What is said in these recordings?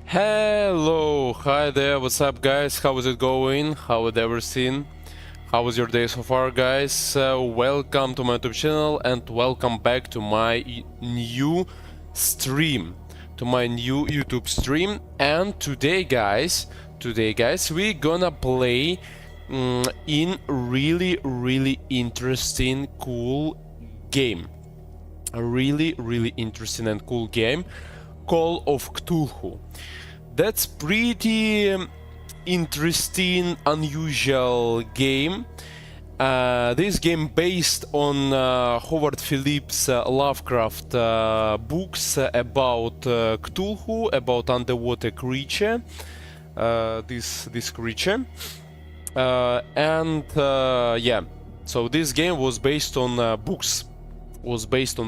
Hello, hi there, what's up guys, how is it going, how is everything, how was your day so far guys, welcome to my YouTube channel and welcome back to my new stream, YouTube stream. And today guys, we're gonna play in really interesting cool game, a really interesting and cool game, Call of Cthulhu. That's pretty interesting, unusual game. This game based on Howard Phillips' Lovecraft books about Cthulhu, about underwater creature. This creature, yeah. So this game was based on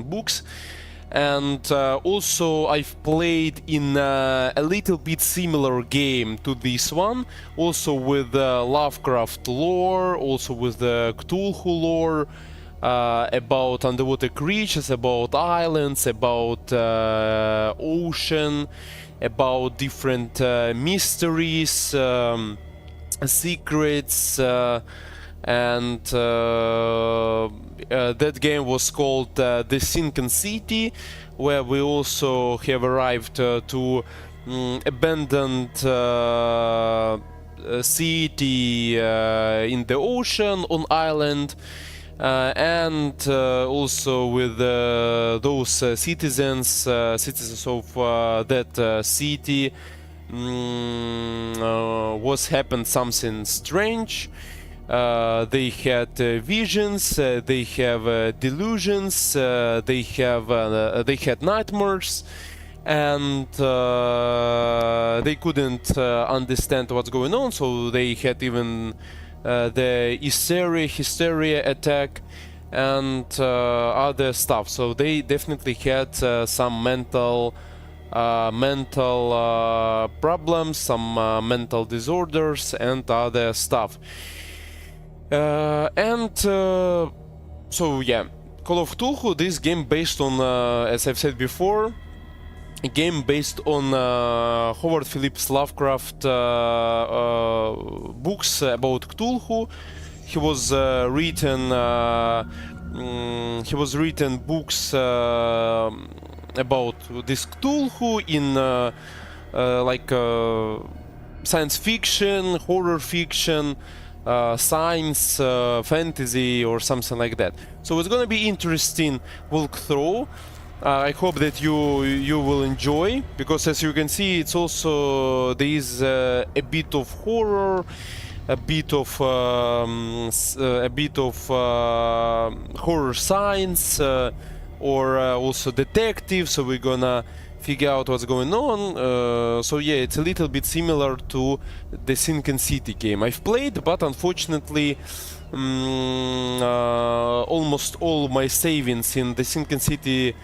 books. And also I've played in a little bit similar game to this one, also with Lovecraft lore, also with the Cthulhu lore, about underwater creatures, about islands, about ocean, about different mysteries, secrets, and that game was called The Sinking City, where we also have arrived to abandoned city in the ocean on island, and also with those citizens of that city was happened something strange. They had visions, they have delusions, they had nightmares, and they couldn't understand what's going on. So they had even the hysteria attack and other stuff. So they definitely had some mental problems, some mental disorders, and other stuff. So yeah, Call of Cthulhu, this game based on, as I've said before, a game based on Howard Phillips Lovecraft books about Cthulhu. He was written books about this Cthulhu in like science fiction, horror fiction, science, fantasy, or something like that. So it's gonna be interesting walkthrough. I hope that you will enjoy, because as you can see, it's also there is a bit of horror, a bit of horror science, or also detective. So we're gonna figure out what's going on. So yeah, it's a little bit similar to the Sinking City game I've played, but unfortunately almost all my savings in the Sinking City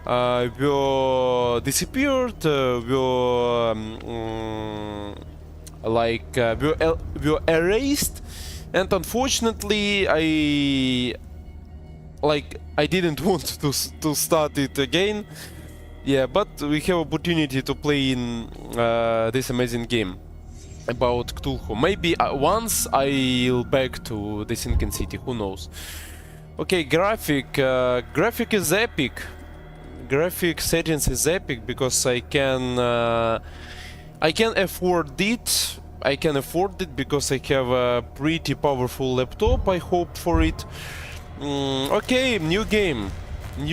were disappeared, were erased, and unfortunately I didn't want to start it again. Yeah, but we have opportunity to play in this amazing game about Cthulhu. Maybe once I'll back to the Sinking City, who knows. Okay, graphic is epic. Graphic settings is epic because I can afford it. I can afford it because I have a pretty powerful laptop. I hope for it. Okay, new game. Do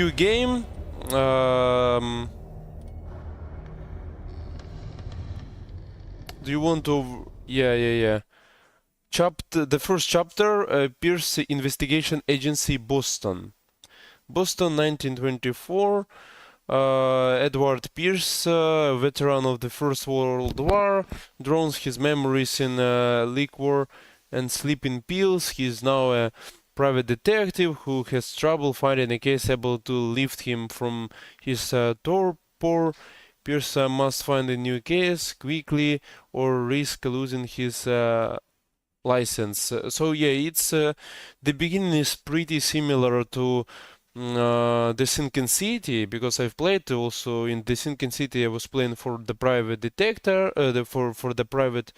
you want to? Yeah. The first chapter, Pierce Investigation Agency, Boston, 1924. Edward Pierce, veteran of the First World War, drowns his memories in liquor and sleeping pills. He is now a private detective who has trouble finding a case able to lift him from his torpor. Pierce must find a new case quickly or risk losing his license. So yeah, it's the beginning is pretty similar to the Sinking City, because I've played also in the Sinking City. I was playing for the private detector, for the private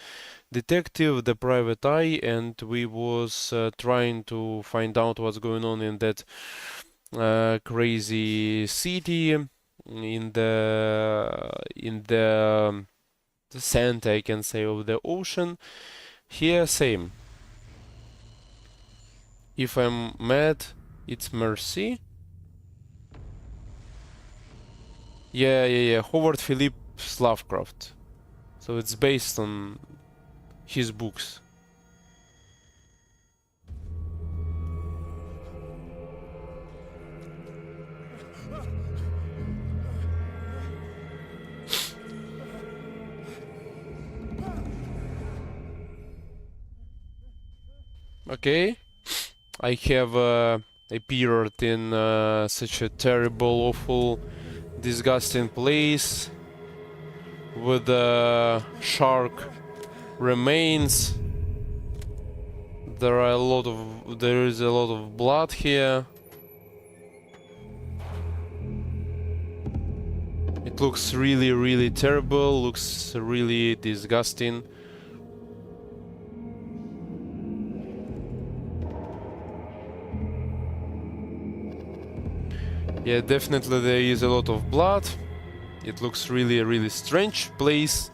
detective, the private eye, and we was trying to find out what's going on in that crazy city, in the center, I can say, of the ocean. Here, same. If I'm mad, it's mercy. Yeah. Howard Phillips Lovecraft. So it's based on his books. Okay, I have appeared in such a terrible, awful, disgusting place with shark remains. There is a lot of blood here. It looks really, really terrible. Looks really disgusting. Yeah, definitely there is a lot of blood. It looks really, really strange place.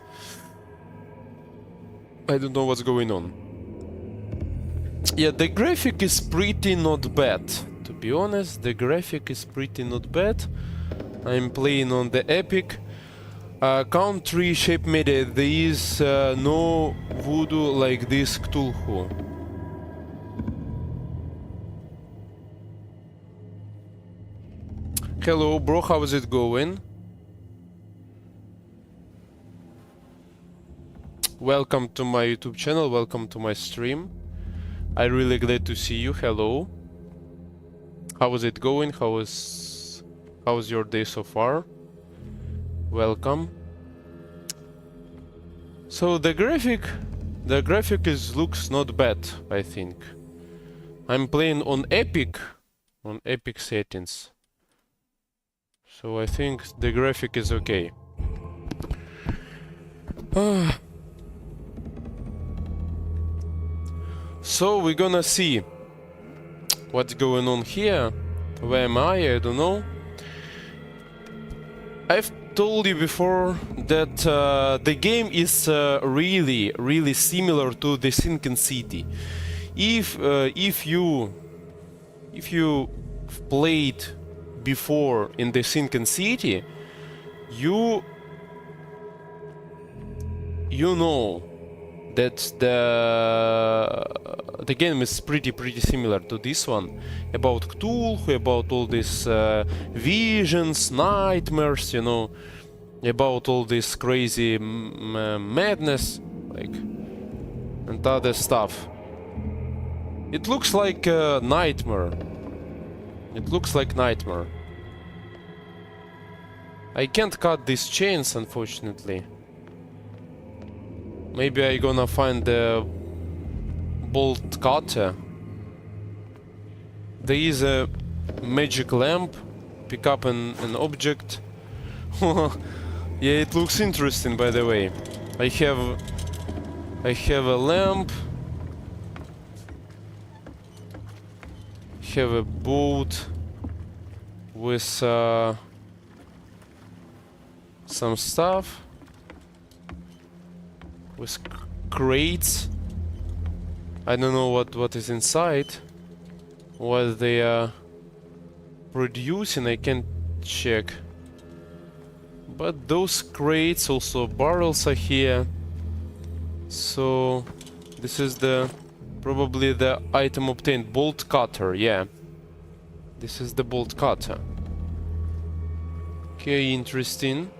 I don't know what's going on. Yeah, the graphic is pretty not bad. To be honest, the graphic is pretty not bad. I'm playing on the Epic. Country shape media. There is no voodoo like this Cthulhu. Hello, bro. How is it going? Welcome to my YouTube channel. Welcome to my stream. I'm really glad to see you. Hello. How is it going? How's your day so far? Welcome. So the graphic looks not bad, I think. I'm playing on Epic settings. So I think the graphic is okay. So we're gonna see what's going on here. Where am I? I don't know. I've told you before that the game is really, really similar to the Sinking City. If you played before in the Sinking City, you know that the game is pretty similar to this one, about Cthulhu, about all these visions, nightmares, you know, about all this crazy madness, like, and other stuff. It looks like a nightmare. It looks like nightmare. I can't cut these chains, unfortunately. Maybe I gonna find the bolt cutter. There is a magic lamp. Pick up an object. Yeah, it looks interesting, by the way. I have a lamp. Have a boat with some stuff. With crates. I don't know what is inside. What they are producing, I can't check. But those crates, also barrels are here. So this is probably the item obtained. Bolt cutter, yeah. This is the bolt cutter. Okay, interesting.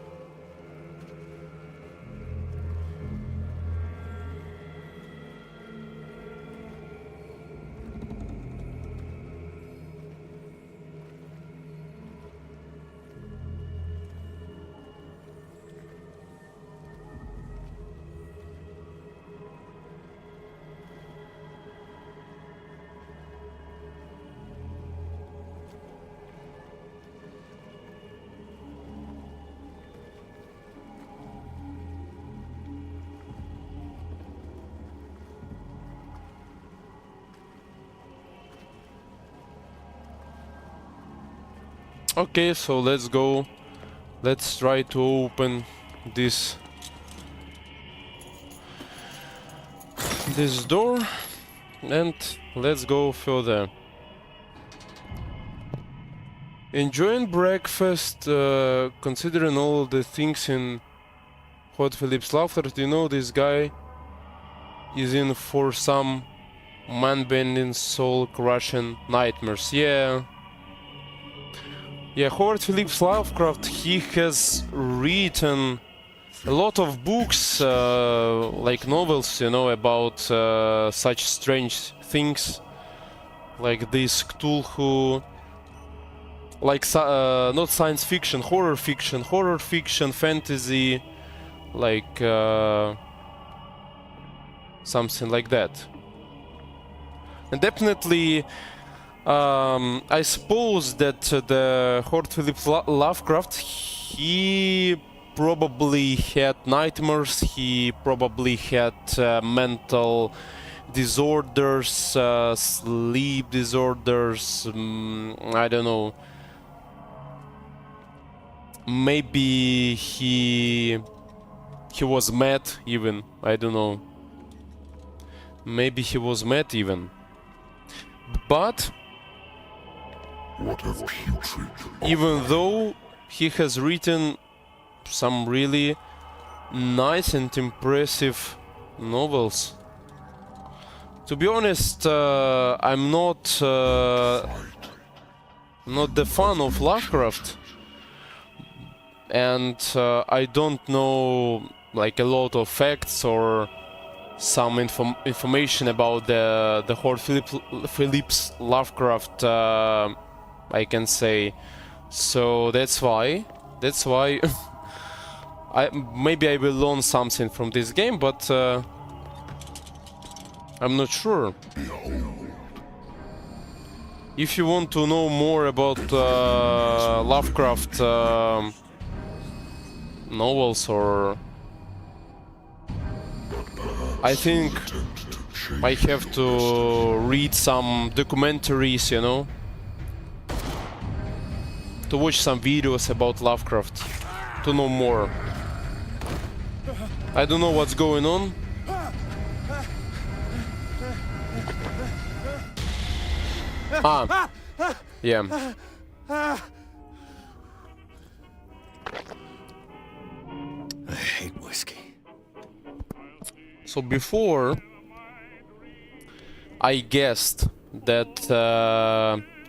Okay, so let's go. Let's try to open this door and let's go further. Enjoying breakfast, considering all the things in Hot Phillips Lovecraft. You know, this guy is in for some man-bending, soul-crushing nightmares. Yeah, Howard Phillips Lovecraft, he has written a lot of books, like novels, you know, about such strange things, like this Cthulhu, like not science fiction, horror fiction, fantasy, like something like that. And definitely, I suppose that the Howard Phillips Lovecraft, he probably had nightmares, he probably had mental disorders, sleep disorders, I don't know. Maybe he was mad even, I don't know. Maybe he was mad even. But even though he has written some really nice and impressive novels, to be honest, I'm not the fan of Lovecraft, and I don't know like a lot of facts or some information about the Howard Phillips Lovecraft, I can say. So that's why maybe I will learn something from this game, but I'm not sure. If you want to know more about Lovecraft novels, or I think I have to read some documentaries, you know, to watch some videos about Lovecraft, to know more. I don't know what's going on. Ah, yeah. I hate whiskey. So before, I guessed that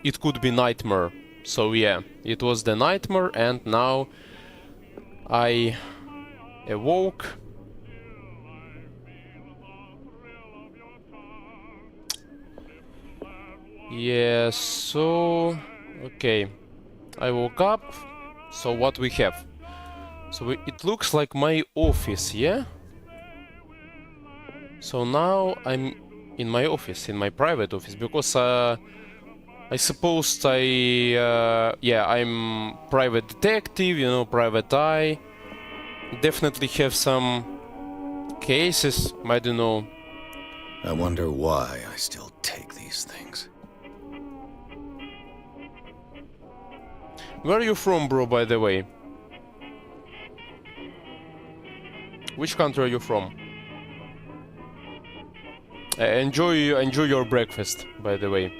it could be nightmare. So yeah, it was the nightmare, and now I awoke. Yeah, so okay, I woke up. So what we have? So it looks like my office, yeah? So now I'm in my office, in my private office, because I suppose I'm private detective, you know, private eye. Definitely have some cases, I don't know. I wonder why I still take these things. Where are you from, bro, by the way? Which country are you from? Enjoy your breakfast, by the way.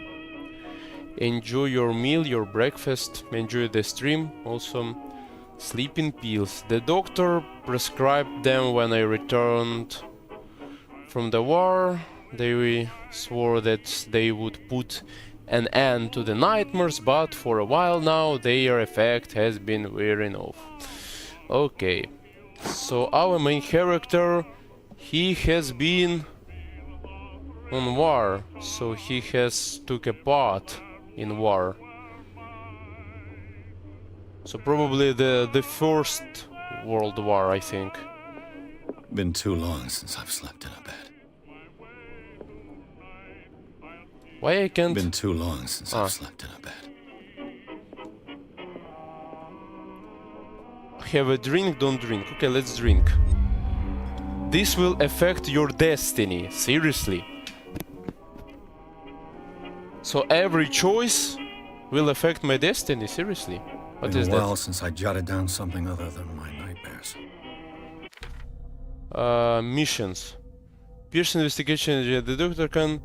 Enjoy your meal, your breakfast. Enjoy the stream. Also, sleeping pills. The doctor prescribed them when I returned from the war. They swore that they would put an end to the nightmares, but for a while now their effect has been wearing off. Okay, so our main character, he has been on war, so he has took a part in war. So probably the First World War, I think. Been too long since I've slept in a bed. Why I can't? Been too long since I've slept in a bed. Have a drink, don't drink. Okay, let's drink. This will affect your destiny. Seriously. So every choice will affect my destiny. Seriously. What Been is a that? while since I jotted down something other than my nightmares. Missions. Pierce investigation. The doctor can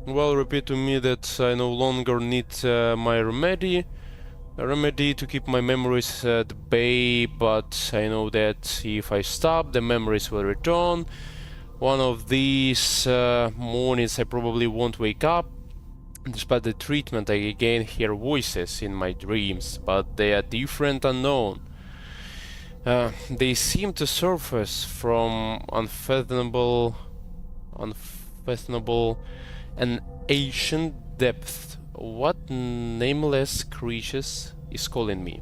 well repeat to me that I no longer need my remedy. A remedy to keep my memories at bay, but I know that if I stop, the memories will return. One of these mornings I probably won't wake up. Despite the treatment, I again hear voices in my dreams, but they are different, unknown. They seem to surface from unfathomable and ancient depth. What nameless creatures is calling me?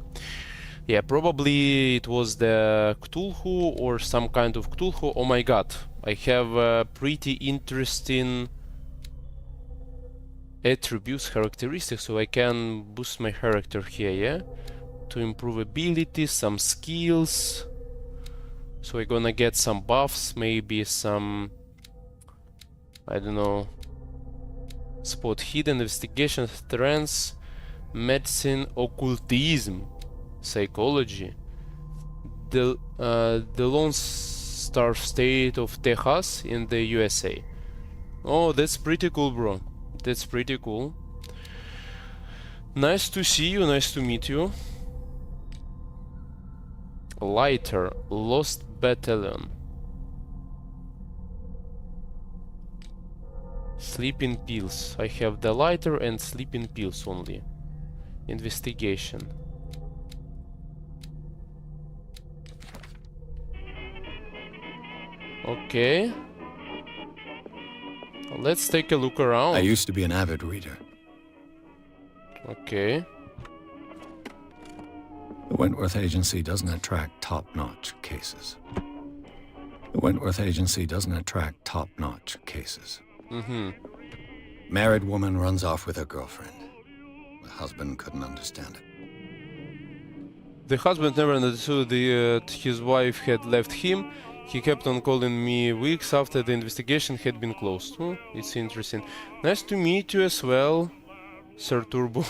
Yeah, probably it was the Cthulhu or some kind of Cthulhu. Oh my god, I have a pretty interesting attributes, characteristics, so I can boost my character here, yeah? To improve abilities, some skills. So we're gonna get some buffs, maybe some, I don't know, spot hidden, investigation, trance, medicine, occultism, psychology. The Lone Star State of Texas in the USA. Oh, that's pretty cool, bro. That's pretty cool. Nice to see you, nice to meet you. Lighter, Lost Battalion. Sleeping pills. I have the lighter and sleeping pills only. Investigation. Okay. Let's take a look around. I used to be an avid reader. Okay. The Wentworth Agency doesn't attract top-notch cases. The Wentworth Agency doesn't attract top-notch cases. Married woman runs off with her girlfriend. The husband couldn't understand it. The husband never understood that his wife had left him. He kept on calling me weeks after the investigation had been closed. Oh, it's interesting. Nice to meet you as well, Sir Turbo.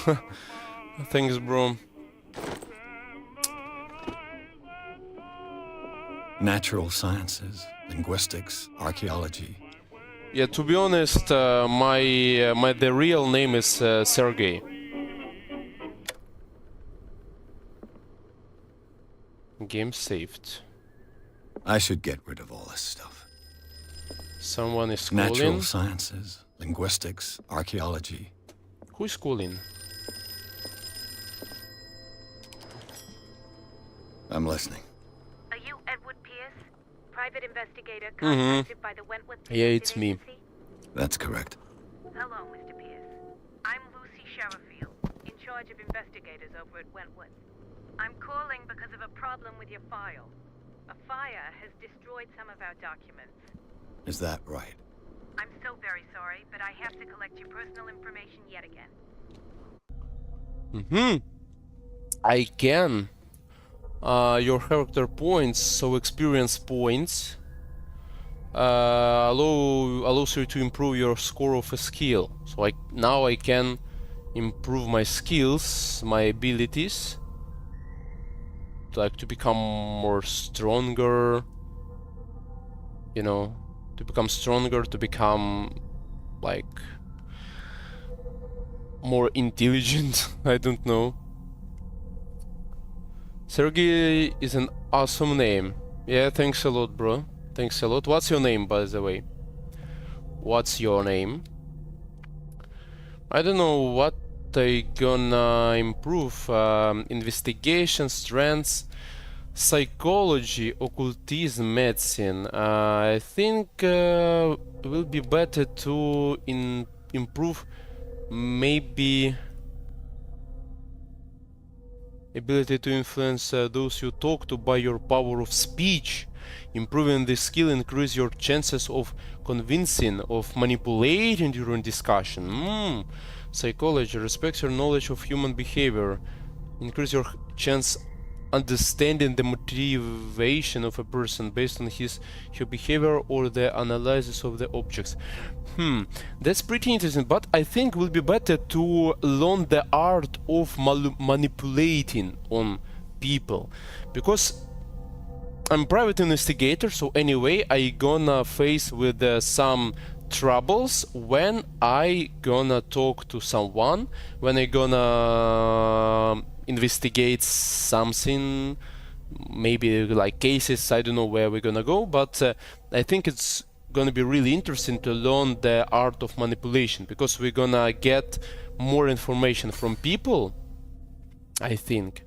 Thanks, bro. Natural sciences, linguistics, archaeology. Yeah, to be honest, the real name is Sergey. Game saved. I should get rid of all this stuff. Someone is calling. Natural sciences, linguistics, archaeology. Who is calling? I'm listening. Are you Edward Pierce, private investigator contacted by the Wentworth Yeah, it's me. Agency? That's correct. Hello, Mr. Pierce. I'm Lucy Sherifield, in charge of investigators over at Wentworth. I'm calling because of a problem with your file. A fire has destroyed some of our documents. Is that right? I'm so very sorry, but I have to collect your personal information yet again. I can. Your character points, so experience points, allows you to improve your score of a skill. So now I can improve my skills, my abilities, to become more stronger. You know, to become stronger, to become like more intelligent. I don't know. Sergey is an awesome name. Yeah, thanks a lot, bro. Thanks a lot. What's your name, by the way? What's your name? I don't know what I gonna improve. Investigation, strengths, psychology, occultism, medicine. I think it will be better to improve maybe ability to influence those you talk to by your power of speech. Improving this skill increase your chances of convincing, of manipulating during discussion. Psychology respects your knowledge of human behavior. Increase your chance understanding the motivation of a person based on her behavior or the analysis of the objects. That's pretty interesting, but I think it would be better to learn the art of manipulating on people, because I'm private investigator, so anyway I gonna face with some troubles when I gonna talk to someone, when I gonna investigate something, maybe like cases. I don't know where we're gonna go, but I think it's gonna be really interesting to learn the art of manipulation, because we're gonna get more information from people, I think.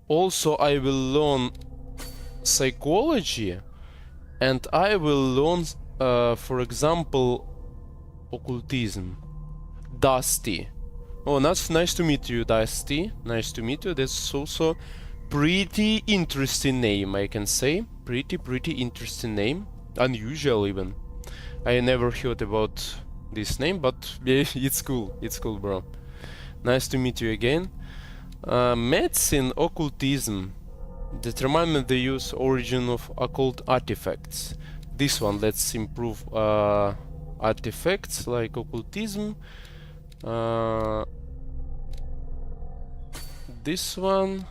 Also, I will learn psychology, and I will learn, for example, occultism. Dusty. Oh, that's nice to meet you, Dusty. Nice to meet you. That's also pretty interesting name, I can say. Pretty interesting name. Unusual even. I never heard about this name, but yeah, it's cool. It's cool, bro. Nice to meet you again. Medicine, occultism. Determine the use origin of occult artifacts. This one, let's improve artifacts like occultism. This one.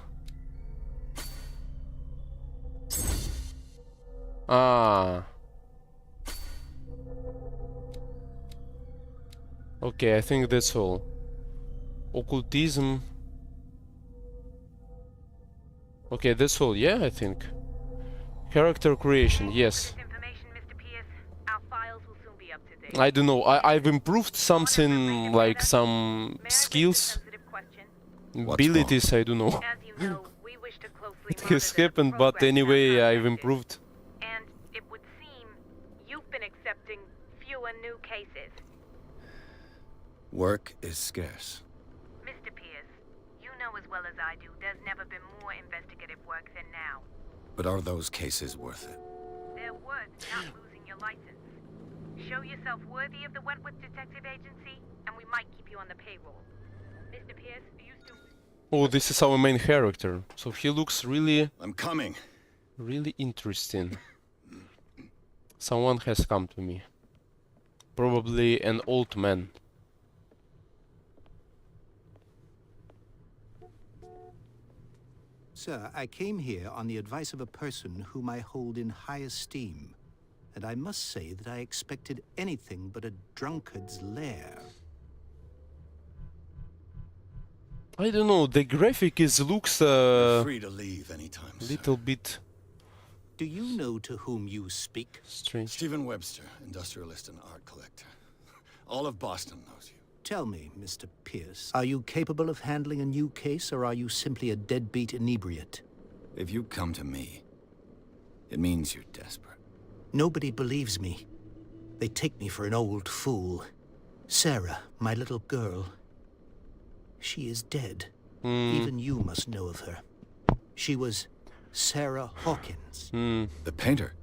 Okay, I think that's all. Occultism. Okay, that's all. Yeah, I think. Character creation. Yes. I don't know. I've improved something, like some skills, abilities. I don't know. It has happened, but anyway, I've improved. And it would seem you've been accepting fewer new cases. Work is scarce. Mr. Pierce, you know as well as I do, there's never been more investigative work than now. But are those cases worth it? They're worth not losing your license. Show yourself worthy of the Wentworth Detective Agency, and we might keep you on the payroll. Mr. Pierce, are you still... Oh, this is our main character. So he looks really... I'm coming. Really interesting. Someone has come to me. Probably an old man. Sir, I came here on the advice of a person whom I hold in high esteem. And I must say that I expected anything but a drunkard's lair. I don't know, the graphic looks Free to leave anytime, little bit Do you know to whom you speak? strange. Stephen Webster, industrialist and art collector. All of Boston knows you. Tell me, Mr. Pierce, are you capable of handling a new case, or are you simply a deadbeat inebriate? If you come to me, it means you're desperate. Nobody believes me. They take me for an old fool. Sarah, my little girl, she is dead. Even you must know of her. She was Sarah Hawkins. The painter?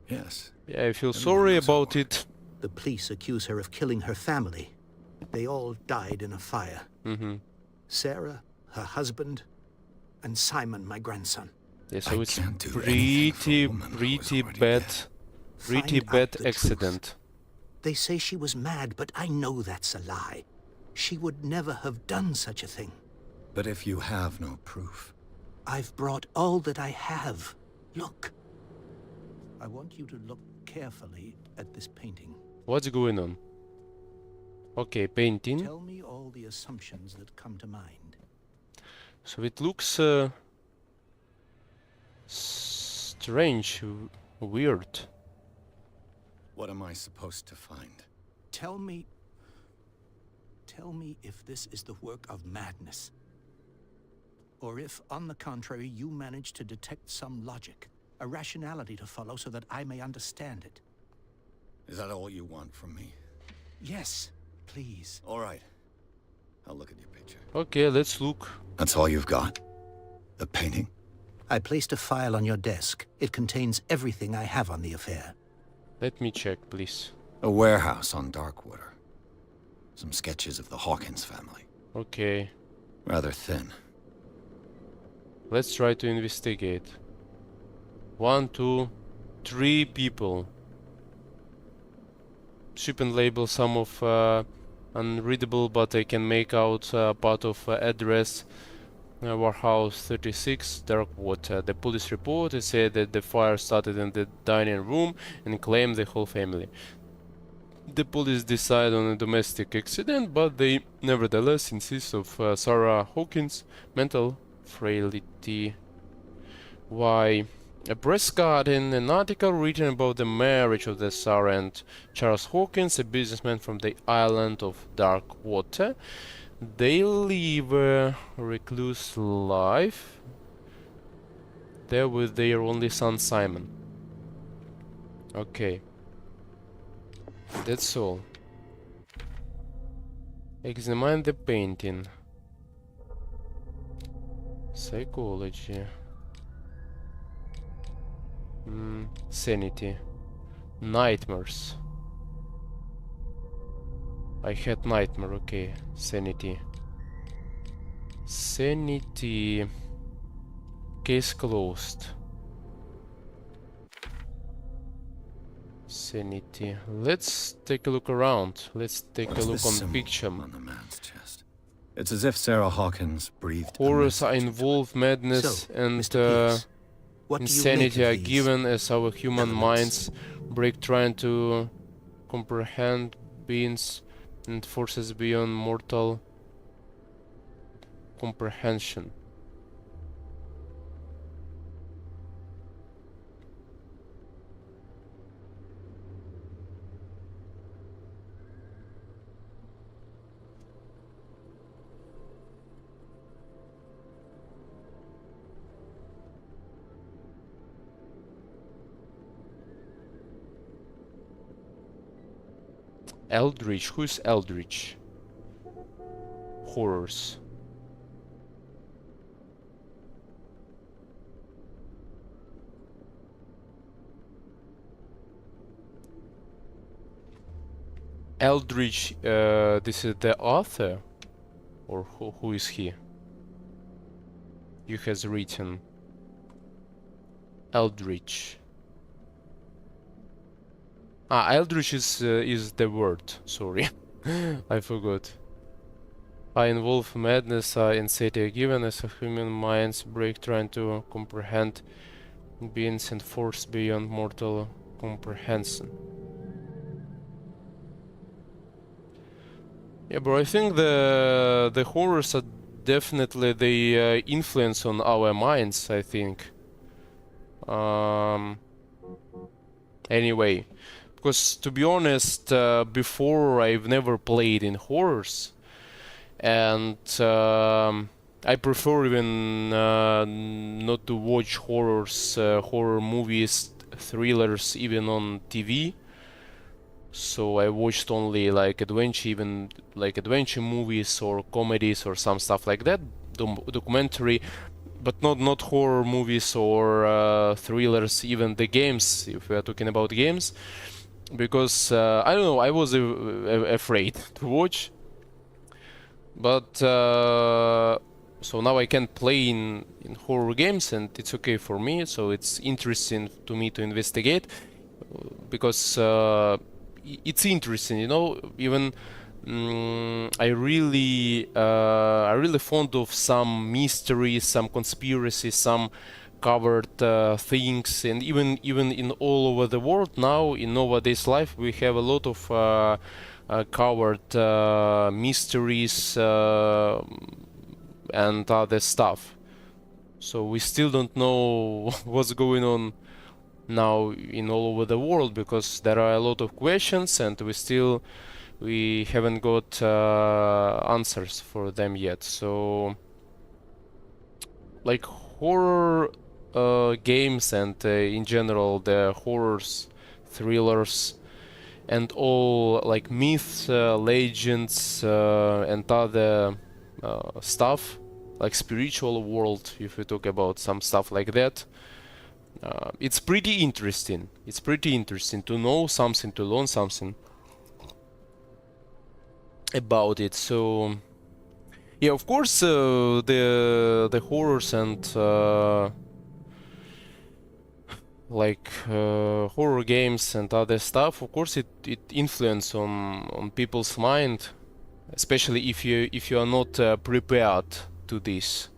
Yes. Yeah, I feel sorry about it. The police accuse her of killing her family. They all died in a fire. Sarah, her husband, and Simon, my grandson. Yeah, so it's can't do anything for a woman who is already pretty Find bad out the accident. They say she was mad, but I know that's a lie. She would never have done such a thing. But if you have no proof... I've brought all that I have. Look. I want you to look carefully at this painting. What's going on? Okay, painting. Tell me all the assumptions that come to mind. So it looks strange, weird. What am I supposed to find? Tell me if this is the work of madness. Or if, on the contrary, you manage to detect some logic, a rationality to follow so that I may understand it. Is that all you want from me? Yes, please. All right. I'll look at your picture. Okay, let's look. That's all you've got? The painting? I placed a file on your desk. It contains everything I have on the affair. Let me check, please. A warehouse on Darkwater. Some sketches of the Hawkins family. Okay. Rather thin. Let's try to investigate. 1, 2, 3 people. Ship and label, some of unreadable, but I can make out part of address. Warehouse 36, dark water. The police report is said that the fire started in the dining room and claimed the whole family. The police decide on a domestic accident, but they nevertheless insist of Sarah Hawkins' mental frailty. Why? A press got in an article written about the marriage of the Sarah and Charles Hawkins, a businessman from the island of Dark Water. They live a recluse life there with their only son Simon. Okay. That's all. Examine the painting. Psychology. Sanity. Nightmares. I had nightmare, okay. Sanity. Sanity. Case closed. Sanity. Let's take a look around. Let's take a look on picture. On the man's chest. It's as if Sarah Hawkins breathed. Horrors are involved, madness So, and Mr. Pearce, what do you make insanity of are these given as our human elements? minds break trying to comprehend beings and forces beyond mortal comprehension. Eldritch. Who is Eldritch? Horrors. Eldritch, this is the author? Or who is he? You has written Eldritch. Ah, Eldritch is the word. Sorry, I forgot. I involve madness, insanity are given as a human minds break trying to comprehend beings and force beyond mortal comprehension. Yeah, bro, I think the horrors are definitely the influence on our minds, I think. Anyway, because to be honest, before I've never played in horrors, and I prefer even not to watch horrors, horror movies, thrillers, even on TV. So I watched only like adventure, even like adventure movies or comedies or some stuff like that, documentary, but not horror movies or thrillers, even the games, if we are talking about games, because I don't know, I was afraid to watch. But so now I can play in horror games and it's okay for me, so it's interesting to me to investigate, because it's interesting, you know. Even I really fond of some mysteries, some conspiracies, some covered things, and even in all over the world now in nowadays life we have a lot of covered mysteries and other stuff. So we still don't know what's going on now in all over the world, because there are a lot of questions and we haven't got answers for them yet. So like horror games and in general the horrors, thrillers, and all like myths, legends, and other stuff, like spiritual world, if we talk about some stuff like that. It's pretty interesting. It's pretty interesting to know something, to learn something about it. So Yeah, of course, the horrors and like horror games and other stuff, of course it influence on people's mind, especially if you are not prepared to this.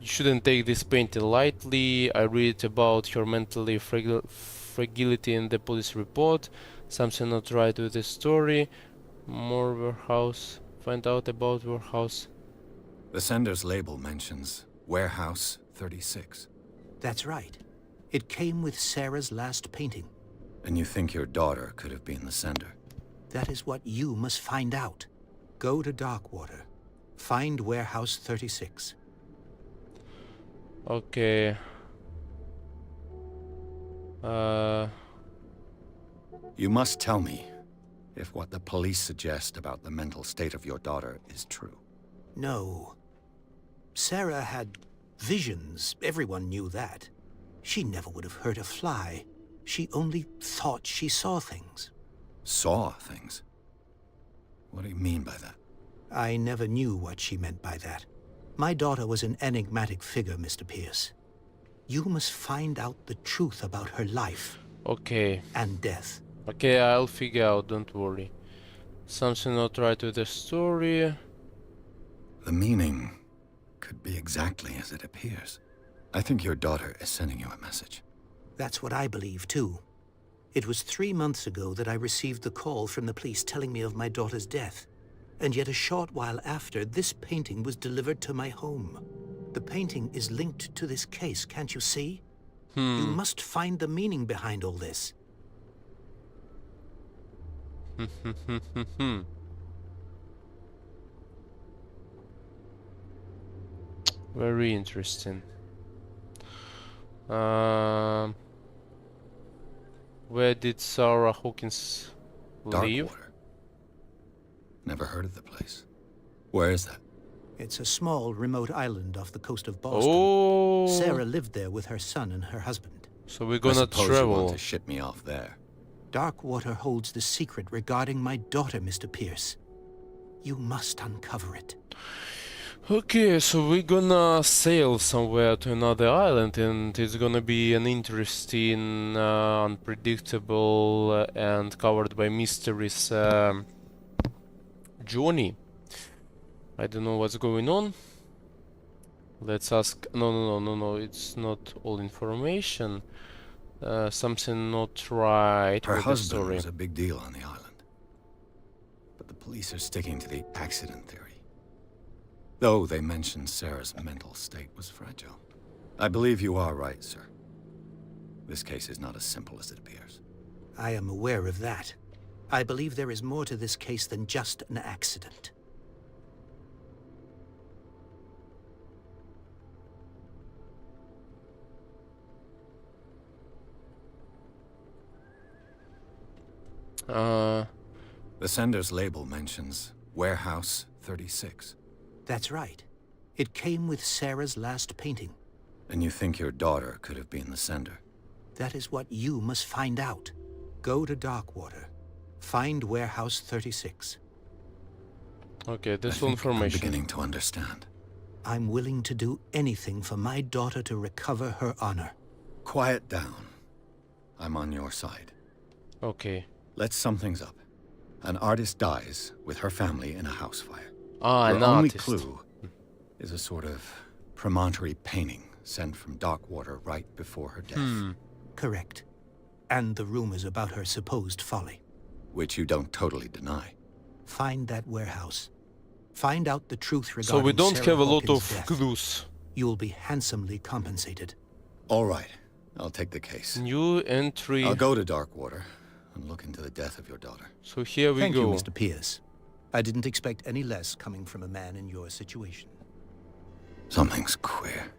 You shouldn't take this painting lightly. I read about her mentally fragility in the police report. Something not right with the story. More warehouse. Find out about warehouse. The sender's label mentions Warehouse 36. That's right. It came with Sarah's last painting. And you think your daughter could have been the sender? That is what you must find out. Go to Darkwater. Find Warehouse 36. Okay. You must tell me if what the police suggest about the mental state of your daughter is true. No. Sarah had visions. Everyone knew that. She never would have hurt a fly. She only thought she saw things. Saw things? What do you mean by that? I never knew what she meant by that. My daughter was an enigmatic figure, Mr. Pierce. You must find out the truth about her life. Okay. And death. Okay, I'll figure out, don't worry. Something not right with the story. The meaning could be exactly as it appears. I think your daughter is sending you a message. That's what I believe, too. It was 3 months ago that I received the call from the police telling me of my daughter's death. And yet a short while after, this painting was delivered to my home. The painting is linked to this case, can't you see? You must find the meaning behind all this. Very interesting. Where did Sarah Hawkins live? Darkwater. Never heard of the place. Where is that? It's a small, remote island off the coast of Boston. Oh, Sarah lived there with her son and her husband. so we're I gonna suppose you travel. want to ship me off there. Darkwater holds the secret regarding my daughter, Mr. Pierce. You must uncover it. Okay, so we're gonna sail somewhere to another island, and it's gonna be an interesting, unpredictable, and covered by mysteries journey. I don't know what's going on. Let's ask. No. It's not all information. Something not right Her with the husband story. was a big deal on the island. But the police are sticking to the accident theory. Though they mentioned Sarah's mental state was fragile. I believe you are right, sir. This case is not as simple as it appears. I am aware of that. I believe there is more to this case than just an accident. The sender's label mentions Warehouse 36. That's right. It came with Sarah's last painting. And you think your daughter could have been the sender? That is what you must find out. Go to Darkwater. Find Warehouse 36. Okay, this I think information. I'm beginning to understand. I'm willing to do anything for my daughter to recover her honor. Quiet down. I'm on your side. Okay. Let's sum things up. An artist dies with her family in a house fire. Ah, Her an only artist. clue is a sort of promontory painting sent from Darkwater right before her death. Correct. And the rumors about her supposed folly. Which you don't totally deny. Find that warehouse. Find out the truth regarding So we don't Sarah have a lot Hawkins' of death. clues. You'll be handsomely compensated. All right, I'll take the case. New entry. I'll go to Darkwater and look into the death of your daughter. So here we Thank go. you, Mr. Pierce. I didn't expect any less coming from a man in your situation. Something's queer.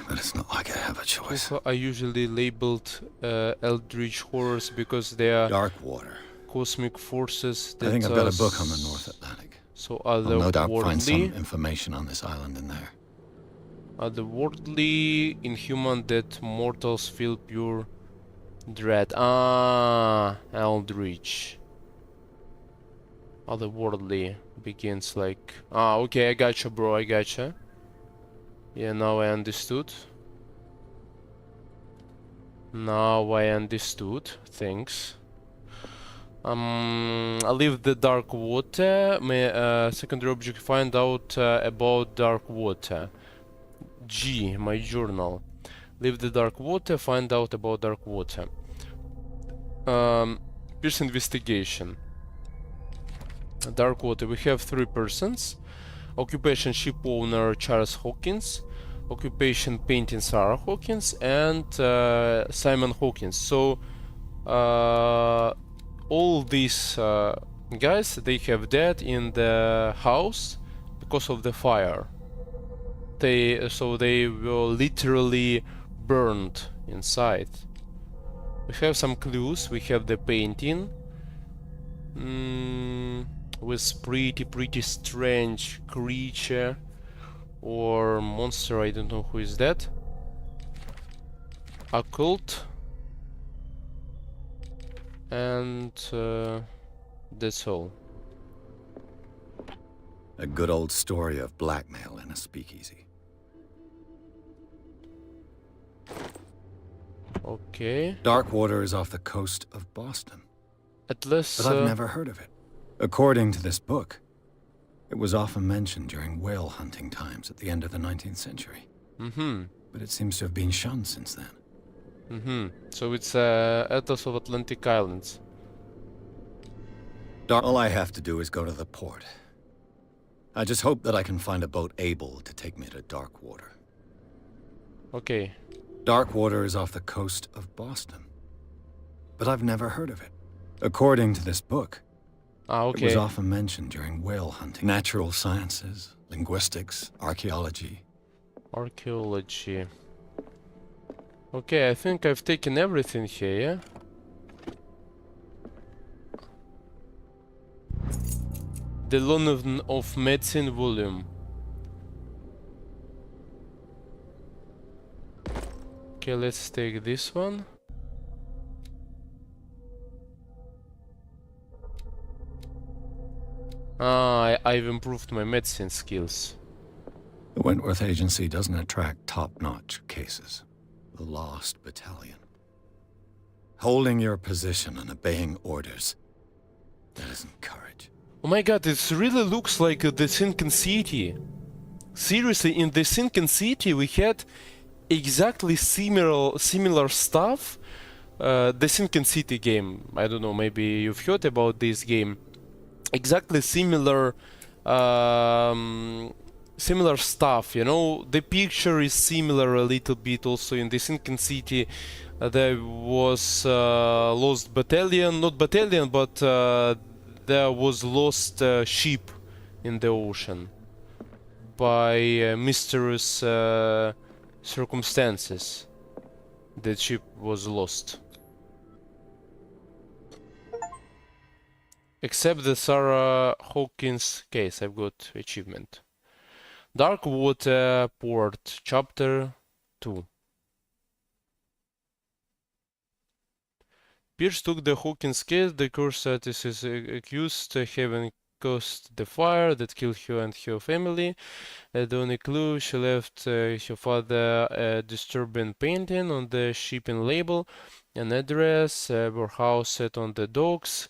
But it's not like I have a choice. Also, I usually labeled Eldritch horrors because they are Darkwater. cosmic forces that I think I've got are a book on the North Atlantic. so I'll no doubt find some otherworldly, information on this island in there. otherworldly, inhuman that mortals feel pure dread. Ah, Eldritch. Otherworldly. begins like... Ah, okay, I gotcha, bro, I gotcha. Yeah, now I understood. Now I understood. Thanks. I leave the dark water. Secondary object, find out about dark water. G, my journal. Leave the dark water, find out about dark water. Pierce investigation. Dark water. We have 3 persons. Occupation ship owner Charles Hawkins. Occupation painting Sarah Hawkins and Simon Hawkins. So all these guys, they have died in the house because of the fire. They were literally burned inside. We have some clues. We have the painting with pretty strange creature or monster. I don't know who is that. Occult. And that's all. A good old story of blackmail in a speakeasy. Okay. Darkwater is off the coast of Boston. At least... But I've never heard of it. According to this book, it was often mentioned during whale hunting times at the end of the 19th century. But it seems to have been shunned since then. So it's Atlas of Atlantic Islands. All I have to do is go to the port. I just hope that I can find a boat able to take me to Darkwater. Okay. Darkwater is off the coast of Boston. But I've never heard of it. According to this book, it was often mentioned during whale hunting. Natural sciences, linguistics, archaeology. Archaeology. Okay, I think I've taken everything here, yeah? The Law of Medicine volume. Okay, let's take this one. Ah, I've improved my medicine skills. The Wentworth Agency doesn't attract top-notch cases. The Lost Battalion. Holding your position and obeying orders. That isn't courage. Oh my god, it really looks like the Sinking City. Seriously, in the Sinking City we had exactly similar stuff. The Sinking City game. I don't know, maybe you've heard about this game. Exactly similar similar stuff, you know. The picture is similar a little bit. Also in the Sinking City there was Lost Battalion, not battalion, but there was lost ship in the ocean by mysterious circumstances. The ship was lost. Except the Sarah Hawkins case, I've got achievement. Darkwater Port, Chapter 2. Pierce took the Hawkins case. The course artist is accused of having caused the fire that killed her and her family. The only clue, she left her father a disturbing painting on the shipping label, an address, her house set on the docks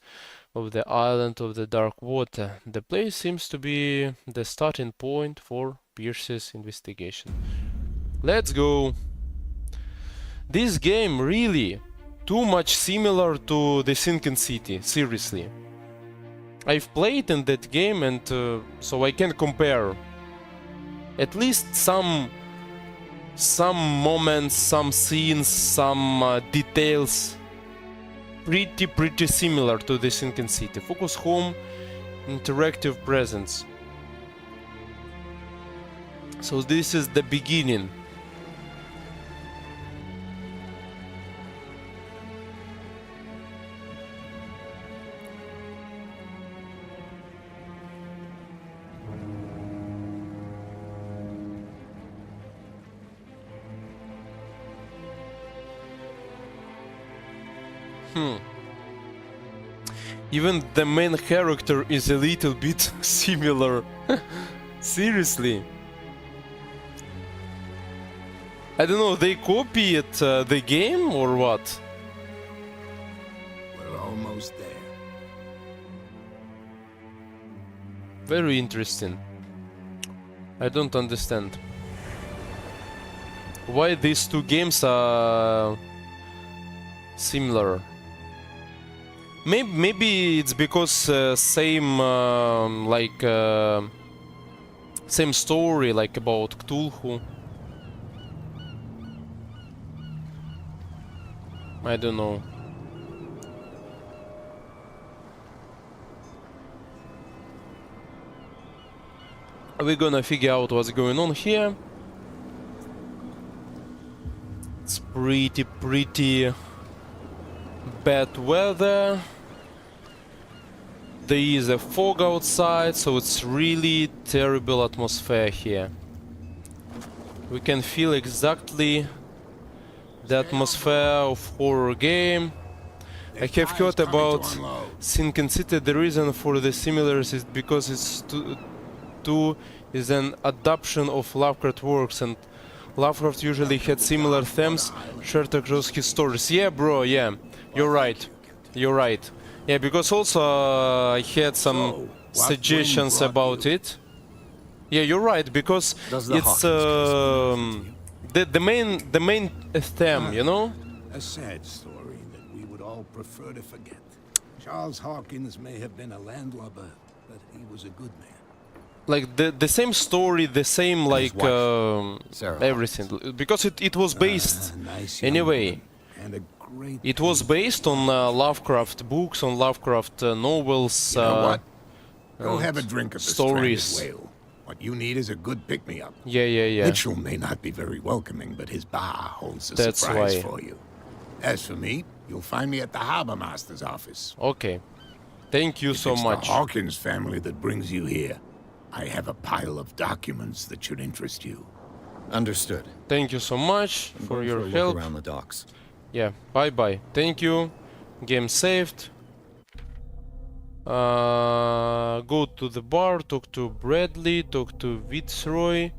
of the island of the dark water. The place seems to be the starting point for Pierce's investigation. Let's go! This game really too much similar to the Sinking City, seriously. I've played in that game and so I can compare. At least some moments, some scenes, some details pretty similar to the Sinking City. Focus home, interactive presence. So this is the beginning. Even the main character is a little bit similar. Seriously. I don't know, they copied the game or what? We're almost there. Very interesting. I don't understand why these two games are similar. Maybe it's because same same story, like about Cthulhu. I don't know. We're gonna figure out what's going on here. It's pretty bad weather. There is a fog outside, so it's really terrible atmosphere here. We can feel exactly the atmosphere of horror game. I have heard about Sinking City. The reason for the similarities is because it's is an adaptation of Lovecraft works, and Lovecraft usually had similar themes shared across his stories. Yeah, bro, yeah, you're right. You're right. Yeah, because also I had some suggestions about it. Yeah, you're right, because it's the main theme, you know? A sad story that we would all prefer to forget. Charles Hawkins may have been a landlubber, but he was a good man. Like the same story, the same like everything, because it was based anyway. It was based on Lovecraft books, on Lovecraft novels. You know what? Go have a drink of the stories. stranded whale. What you need is a good pick-me-up. Yeah. Mitchell may not be very welcoming, but his bar holds a That's surprise why. for you. As for me, you'll find me at the harbor master's office. Okay, thank you so It's much. the Hawkins family that brings you here. I have a pile of documents that should interest you. Understood. Thank you so much I'm for going your a look help. around the docks. Yeah, bye. Thank you. Game saved. Go to the bar, talk to Bradley, talk to Fitzroy,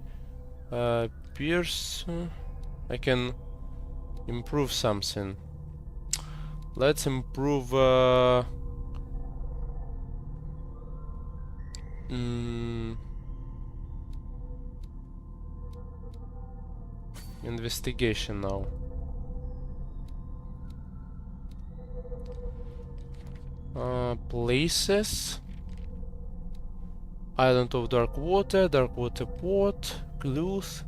Pierce. I can improve something. Let's improve. Investigation now. Places. Island of Dark Water Port, clues,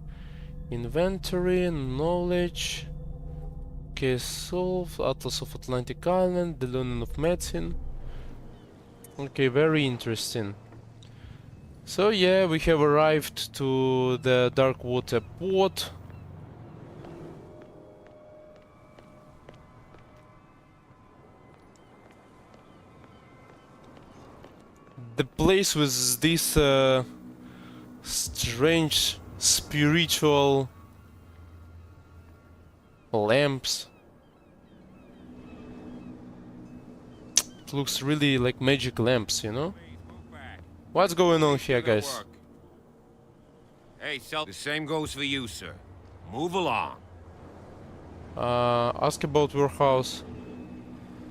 inventory, knowledge, case solved, Atlas of Atlantic Island, the learning of medicine. Okay, very interesting. So yeah, we have arrived to the Dark Water Port. The place with this strange spiritual lamps. It looks really like magic lamps, you know? What's going on here, guys? Hey, the same goes for you, sir. Move along. Ask about warehouse.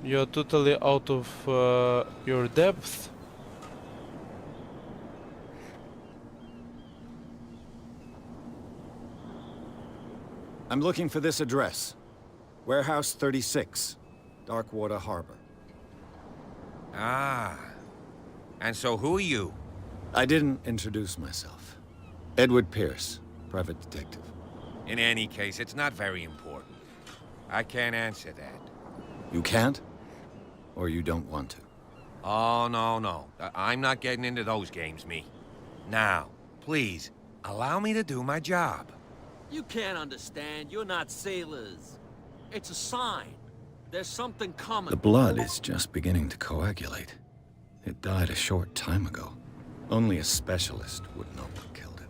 You're totally out of your depth. I'm looking for this address. Warehouse 36, Darkwater Harbor. Ah. And so who are you? I didn't introduce myself. Edward Pierce, private detective. In any case, it's not very important. I can't answer that. You can't? Or you don't want to? Oh, no. I'm not getting into those games, me. Now, please, allow me to do my job. You can't understand. You're not sailors. It's a sign. There's something coming. The blood is just beginning to coagulate. It died a short time ago. Only a specialist would know what killed it.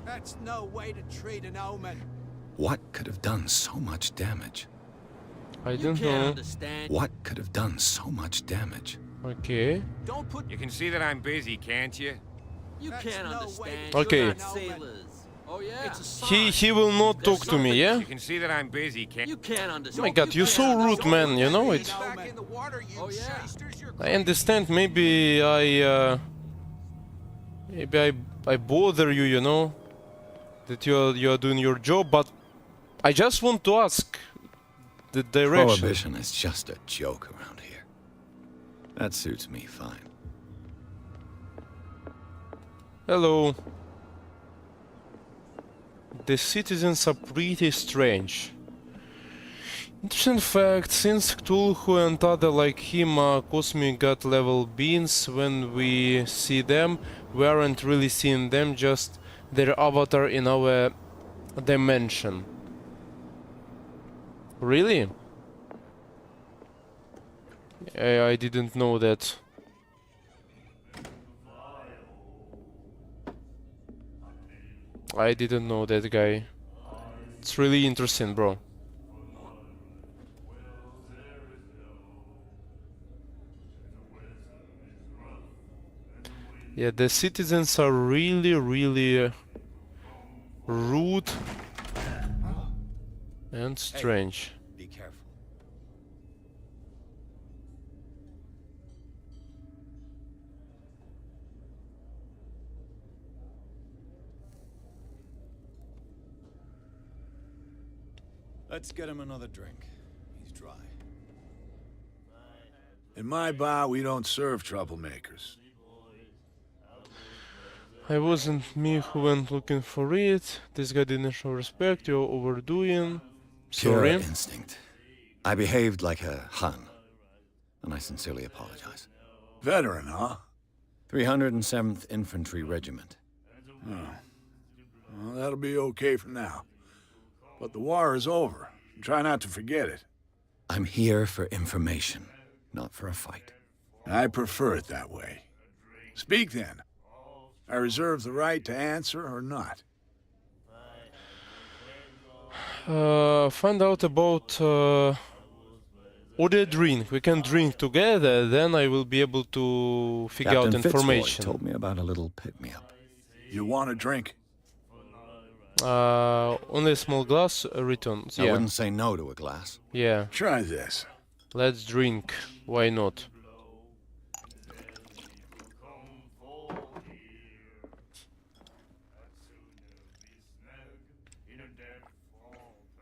That's no way to treat an omen. What could have done so much damage? I You don't can't know. understand. What could have done so much damage? Okay. Don't put You can see that I'm busy, can't you? You That's can't no understand. way to You're treat not an omen. sailors. Oh yeah. It's a sign. He will not There's talk to me, something- yeah? You can see that I'm busy, can't You can't understand. Oh my god, You you're so can't rude, understand. man, you know it? Back in the water, you Oh, yeah. shysters, you're I understand, maybe I bother you, you know? That you're doing your job, but I just want to ask the direction. Prohibition is just a joke around here. That suits me fine. Hello. The citizens are pretty strange. Interesting fact, since Cthulhu and other like him are cosmic god level beings, when we see them, we aren't really seeing them, just their avatar in our dimension. Really? I didn't know that. I didn't know that guy. It's really interesting, bro. Yeah, the citizens are really rude and strange. Be careful. Let's get him another drink. He's dry. In my bar, we don't serve troublemakers. I wasn't me who went looking for it. This guy didn't show respect. You're overdoing. Pure Sorry. instinct. I behaved like a Hun, and I sincerely apologize. Veteran, huh? 307th Infantry Regiment. Well, that'll be okay for now. But the war is over. Try not to forget it. I'm here for information, not for a fight. I prefer it that way. Speak then. I reserve the right to answer or not. Find out about order drink. We can drink together. Then I will be able to figure Captain out Fitzroy information. told me about a little pick-me-up. You want a drink? Only a small glass. Returns. I Yeah. wouldn't say no to a glass. Yeah. Try this. Let's drink. Why not?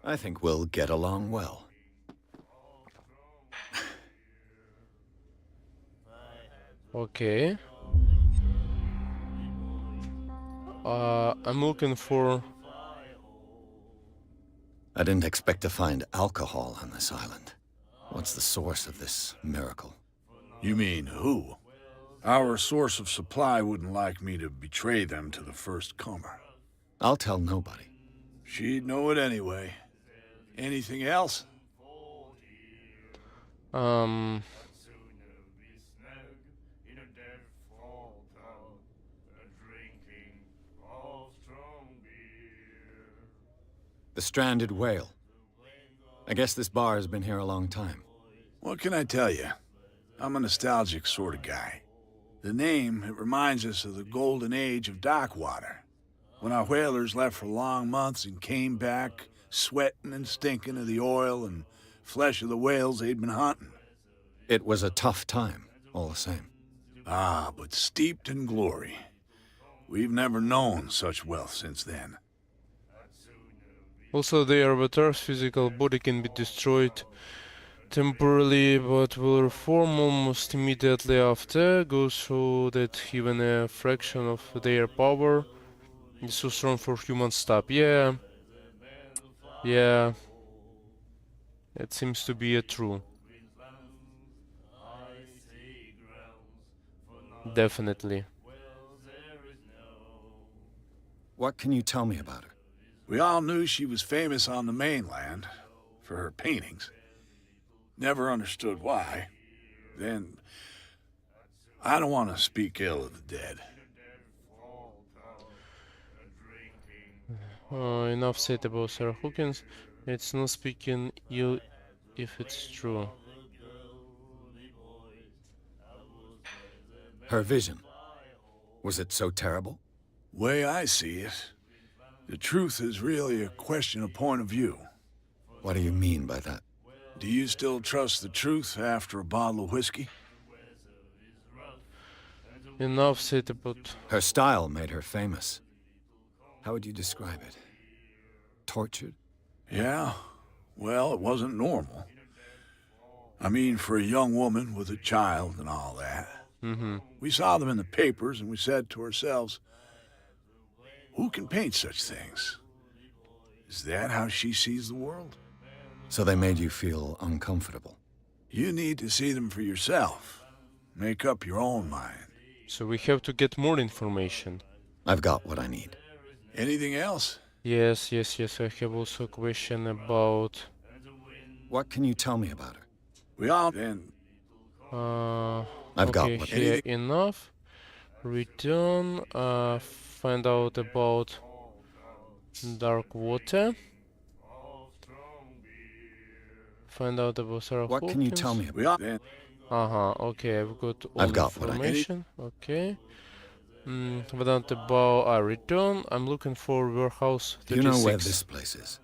I think we'll get along well. Okay. I'm looking for. I didn't expect to find alcohol on this island. What's the source of this miracle? You mean who? Our source of supply wouldn't like me to betray them to the first comer. I'll tell nobody. She'd know it anyway. Anything else? The stranded whale. I guess this bar has been here a long time. What can I tell you? I'm a nostalgic sort of guy. The name, it reminds us of the golden age of dockwater. When our whalers left for long months and came back, sweating and stinking of the oil and flesh of the whales they'd been hunting. It was a tough time, all the same. Ah, but steeped in glory. We've never known such wealth since then. Also, the avatar's physical body can be destroyed temporarily, but will reform almost immediately after. Goes so that even a fraction of their power is so strong for human stuff. Yeah. Yeah. It seems to be a true. Definitely. What can you tell me about her? We all knew she was famous on the mainland for her paintings. Never understood why. Then, I don't want to speak ill of the dead. Enough said about Sarah Hawkins. It's not speaking ill if it's true. Her vision. Was it so terrible? Way I see it, the truth is really a question of point of view. What do you mean by that? Do you still trust the truth after a bottle of whiskey? Enough said about... Her style made her famous. How would you describe it? Tortured? Yeah, well, it wasn't normal. I mean, for a young woman with a child and all that. We saw them in the papers and we said to ourselves, who can paint such things? Is that how she sees the world? So they made you feel uncomfortable. You need to see them for yourself. Make up your own mind. So we have to get more information. I've got what I need. Anything else? Yes. I have also a question about... What can you tell me about her? We all... and I've got okay, what I here need. enough. Return, find out about dark water. Find out about Sarah What can you tell Hawkins. me we about? all... Okay, I've got all I've got what I need. information. Okay. Find out about return. I'm looking for warehouse 36. Do you know where this place is?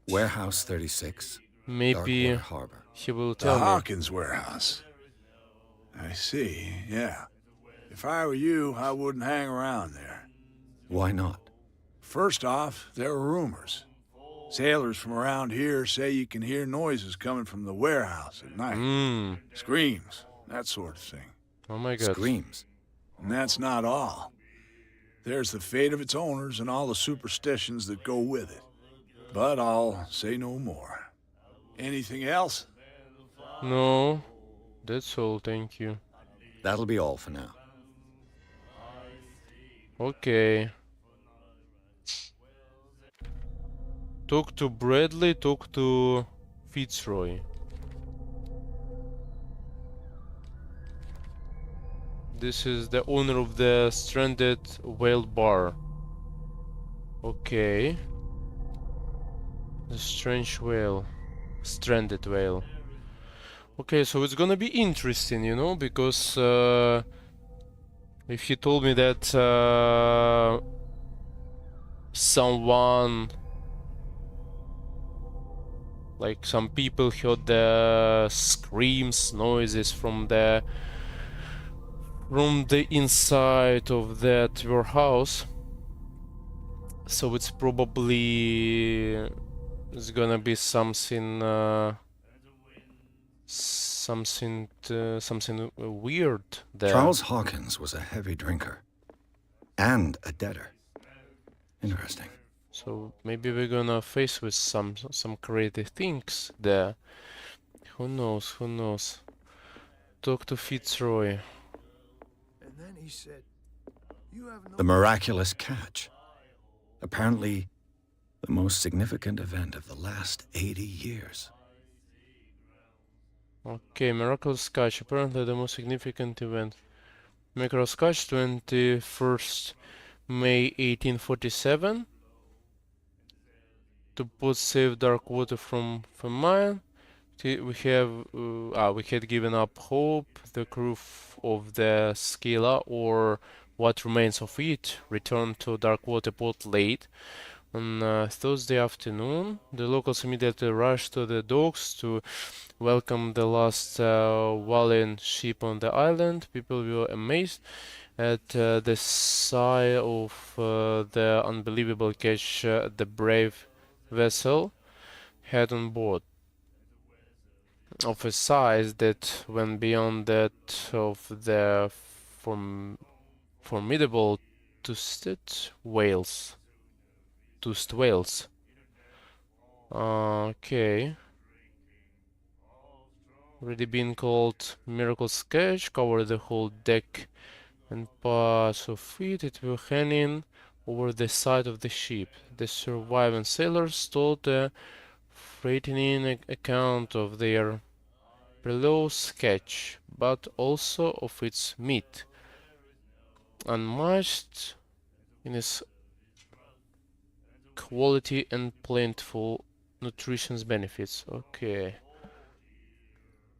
Warehouse 36? Maybe Darkwater Harbor. he will The tell me. Hawkins warehouse. I see, yeah. If I were you, I wouldn't hang around there. Why not? First off, there are rumors. Sailors from around here say you can hear noises coming from the warehouse at night. Screams, that sort of thing. Oh my god. Screams. And that's not all. There's the fate of its owners and all the superstitions that go with it. But I'll say no more. Anything else? No, that's all, thank you. That'll be all for now. Okay. Talk to Bradley, talk to Fitzroy. This is the owner of the stranded whale bar. Okay. The strange whale. Stranded whale. Okay, so it's gonna be interesting, you know, because if he told me that someone, like some people heard the screams, noises from the inside of that warehouse, so it's probably it's gonna be something something weird there. Charles Hawkins was a heavy drinker. And a debtor. Interesting. So maybe we're gonna face with some crazy things there. Who knows? Who knows? Talk to Fitzroy. And then he said, "You have no..." The miraculous catch. Apparently, the most significant event of the last 80 years. Okay, miraculous catch. Apparently the most significant event. Miraculous catch, 21st May 1847. To put save dark water from mine. We had given up hope. The crew of the Skila, or what remains of it, returned to Darkwater Port late on Thursday afternoon. The locals immediately rushed to the docks to welcome the last Wallian ship on the island. People were amazed at the size of the unbelievable catch the brave vessel had on board, of a size that went beyond that of the formidable toothed whales. Okay. Already been called Miracle Sketch, covered the whole deck and parts of it. It will hanging over the side of the ship. The surviving sailors told a frightening account of their below sketch, but also of its meat, unmatched in its quality and plentiful nutrition benefits. Okay.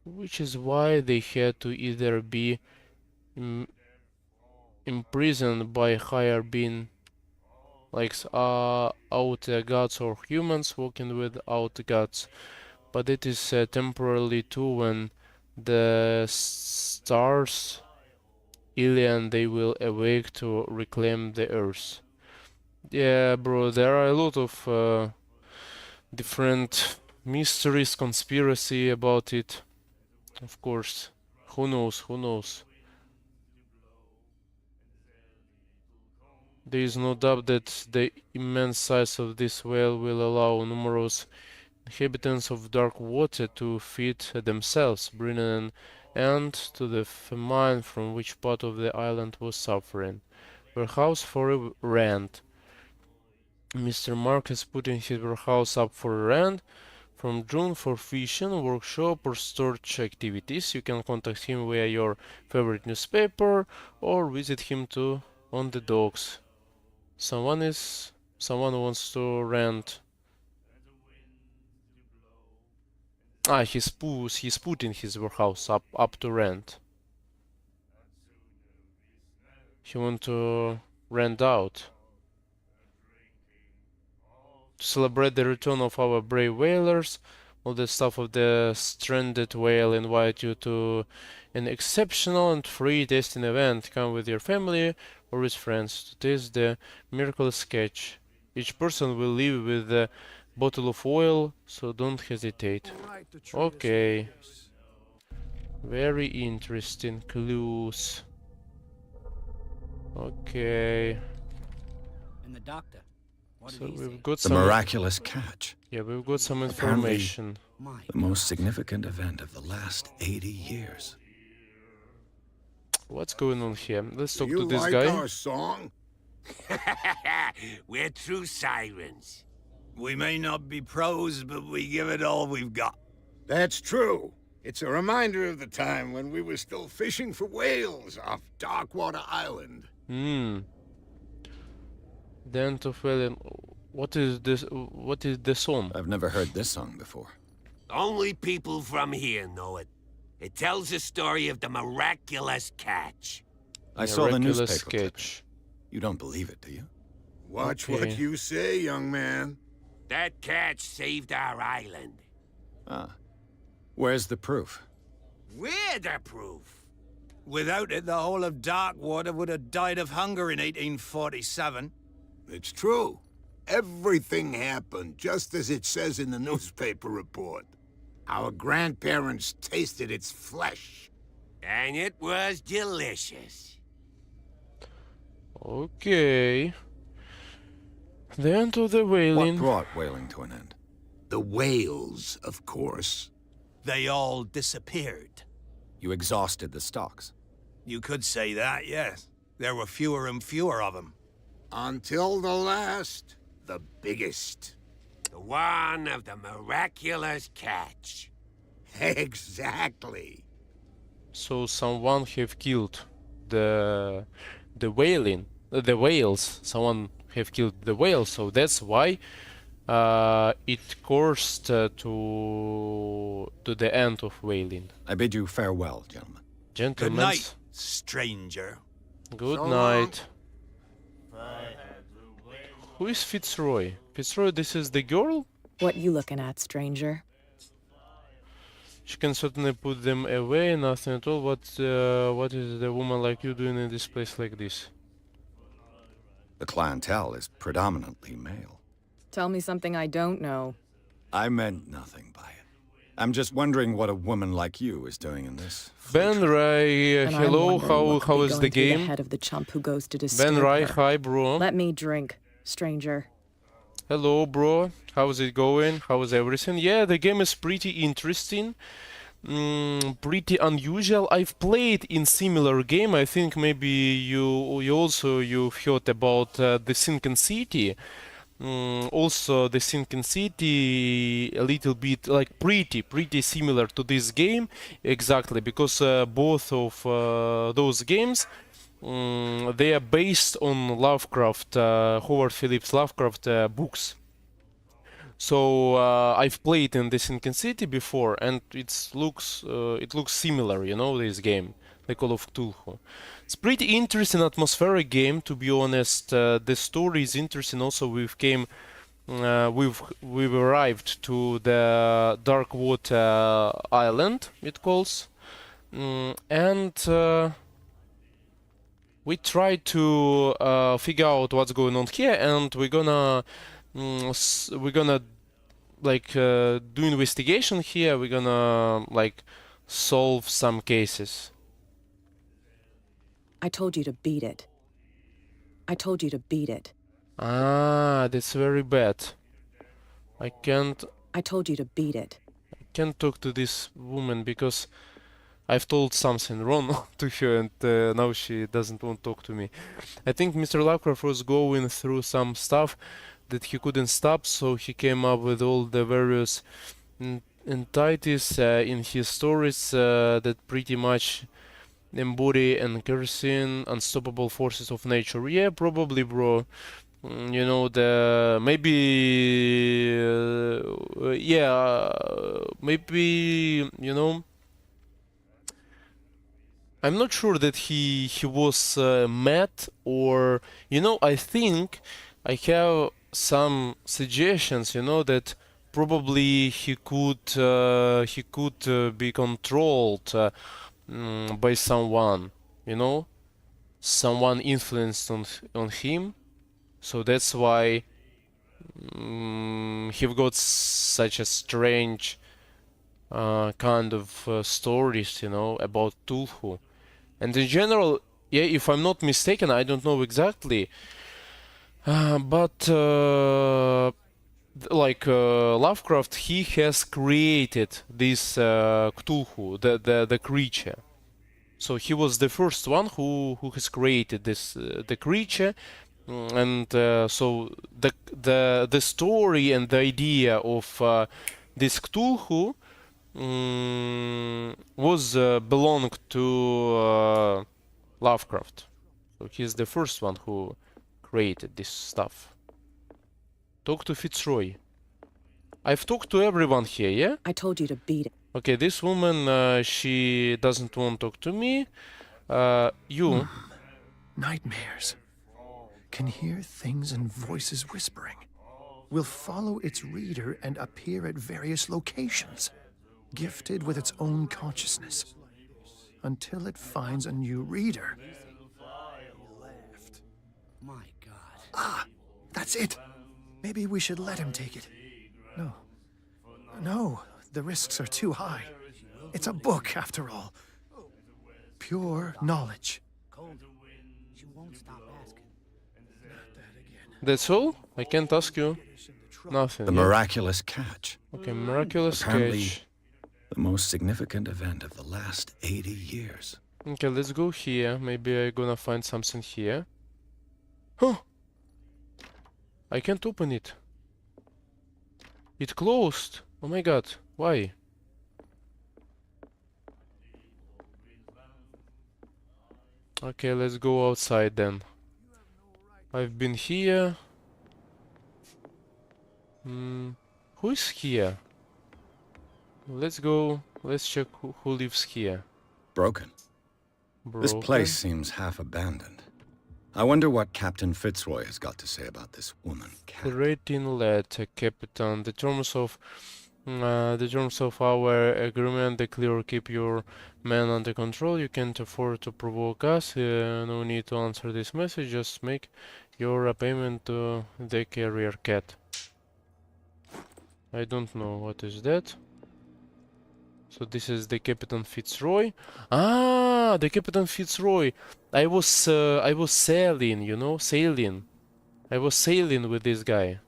Which is why they had to either be imprisoned by higher being, like out gods or humans walking without gods, but it is temporarily too. When the stars alien, they will awake to reclaim the earth. Yeah, bro, there are a lot of different mysteries, conspiracy about it. Of course, who knows? Who knows? There is no doubt that the immense size of this whale will allow numerous inhabitants of dark water to feed themselves, bringing an end to the famine from which part of the island was suffering. Warehouse for rent. Mr. Mark is putting his warehouse up for rent from June for fishing, workshop or storage activities. You can contact him via your favorite newspaper or visit him on the docks. Someone wants to rent. He's putting his warehouse up to rent. He wants to rent out. To celebrate the return of our brave whalers, all the staff of the stranded whale invite you to an exceptional and free tasting event. Come with your family or with friends to taste the miraculous catch. Each person will leave with a bottle of oil, so don't hesitate. Okay. Very interesting clues. Okay. And the doctor. So we've got The some miraculous catch. Yeah, we've got some Apparently, information. the most significant event of the last 80 years. What's going on here? Let's talk to You this like guy. our song? We're true sirens. We may not be pros, but we give it all we've got. That's true. It's a reminder of the time when we were still fishing for whales off Darkwater Island. The end of Whalen. What is this? What is the song? I've never heard this song before. Only people from here know it. It tells the story of the miraculous catch. I saw the Miraculous newspaper clipping. sketch. You don't believe it, do you? Watch Okay. what you say, young man. That catch saved our island. Ah. Where's the proof? We're the proof. Without it, the whole of Darkwater would have died of hunger in 1847. It's true. Everything happened just as it says in the newspaper report. Our grandparents tasted its flesh. And it was delicious. Okay. The end of the What whaling. brought whaling to an end? The whales, of course. They all disappeared. You exhausted the stocks. You could say that, yes. There were fewer and fewer of them. Until the last, the biggest. The one of the miraculous catch. Exactly. So someone have killed the whaling, the whales. Someone have killed the whales. So that's why it coursed to the end of whaling. I bid you farewell, gentlemen. Good Gentlemen, night, stranger. good So night. Who is Fitzroy? Fitzroy, this is the girl? What you looking at, stranger? She can certainly put them away, nothing at all. What is the woman like you doing in this place like this? The clientele is predominantly male. Tell me something I don't know. I meant nothing by it. I'm just wondering what a woman like you is doing in this. Ben Rai, And I'm hello, wondering what could how be is going the through game? head of the chump who goes to disturb Ben Rai, her. hi bro. Let me drink, stranger. Hello bro, how's it going? How's everything? Yeah, the game is pretty interesting. Pretty unusual. I've played in similar game. I think maybe you've heard about the Sinking City. Also, the Sinking City a little bit like pretty similar to this game, exactly, because both of those games they are based on Lovecraft, Howard Phillips Lovecraft books. So I've played in the Sinking City before, and it looks similar, you know, this game. The Call of Cthulhu. It's pretty interesting atmospheric game, to be honest. The story is interesting. Also, we've arrived to the Darkwater Island, it calls, and we try to figure out what's going on here, and we're gonna like do investigation here. We're gonna like solve some cases. I told you to beat it. I told you to beat it. Ah, that's very bad. I can't told you to beat it. I can't talk to this woman because I've told something wrong to her, and now she doesn't want to talk to me. I think Mr. Lovecraft was going through some stuff that he couldn't stop, so he came up with all the various entities in his stories that pretty much embody and cursing unstoppable forces of nature. Yeah, probably, bro. You know, the maybe maybe, you know, I'm not sure that he was mad, or, you know, I think I have some suggestions, you know, that probably he could be controlled by someone, you know, someone influenced on him. So that's why he got such a strange kind of stories, you know, about Cthulhu. And in general, yeah, if I'm not mistaken, I don't know exactly, but like Lovecraft, he has created this Cthulhu, the creature. So he was the first one who has created this the creature. And so the story and the idea of this Cthulhu was belonged to Lovecraft. So he's the first one who created this stuff. Talk to Fitzroy. I've talked to everyone here, yeah? I told you to beat it. Okay, this woman, she doesn't want to talk to me. You. Nightmares. Can hear things and voices whispering. Will follow its reader and appear at various locations, gifted with its own consciousness, until it finds a new reader. My God. Ah, that's it. Maybe we should let him take it. No. No, the risks are too high. It's a book, after all. Pure knowledge. She won't stop asking. That's all? I can't ask you nothing. The miraculous catch. Okay, miraculous Apparently, catch. the most significant event of the last 80 years. Okay, let's go here. Maybe I'm gonna find something here. Huh! I can't open it. It closed. Oh my god, why? Okay, let's go outside then. I've been here. Who is here? Let's go. Let's check who lives here. Broken. This place seems half abandoned. I wonder what Captain Fitzroy has got to say about this woman. Great inlet, Captain. The terms of our agreement are clear. Keep your men under control. You can't afford to provoke us. No need to answer this message. Just make your payment to the carrier cat. I don't know what is that. So this is the Captain Fitzroy. Ah, the Captain Fitzroy. I was sailing, you know, sailing. I was sailing with this guy.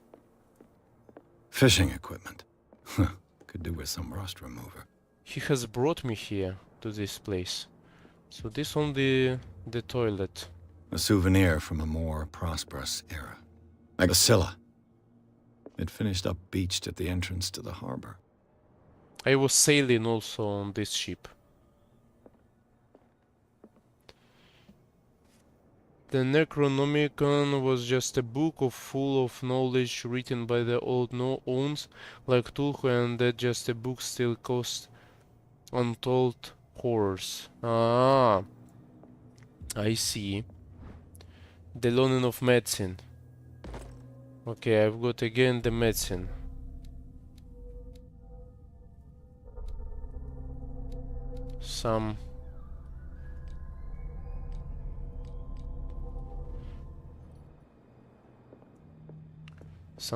Fishing equipment. Could do with some rust remover. He has brought me here to this place. So this on the toilet. A souvenir from a more prosperous era. Like a Scylla. It finished up beached at the entrance to the harbor. I was sailing also on this ship. The Necronomicon was just a book full of knowledge written by the old ones like Cthulhu, and that just a book still cost untold horrors. Ah, I see. The learning of medicine. Okay, I've got again the medicine. Some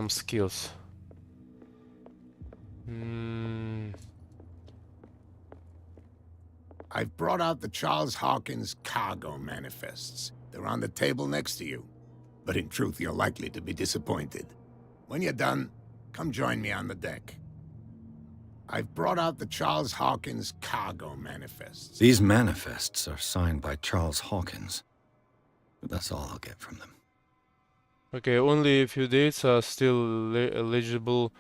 skills. I've brought out the Charles Hawkins cargo manifests. They're on the table next to you. But in truth, you're likely to be disappointed. When you're done, come join me on the deck. I've brought out the Charles Hawkins cargo manifests. These manifests are signed by Charles Hawkins. But that's all I'll get from them. Okay, only a few dates are still eligible.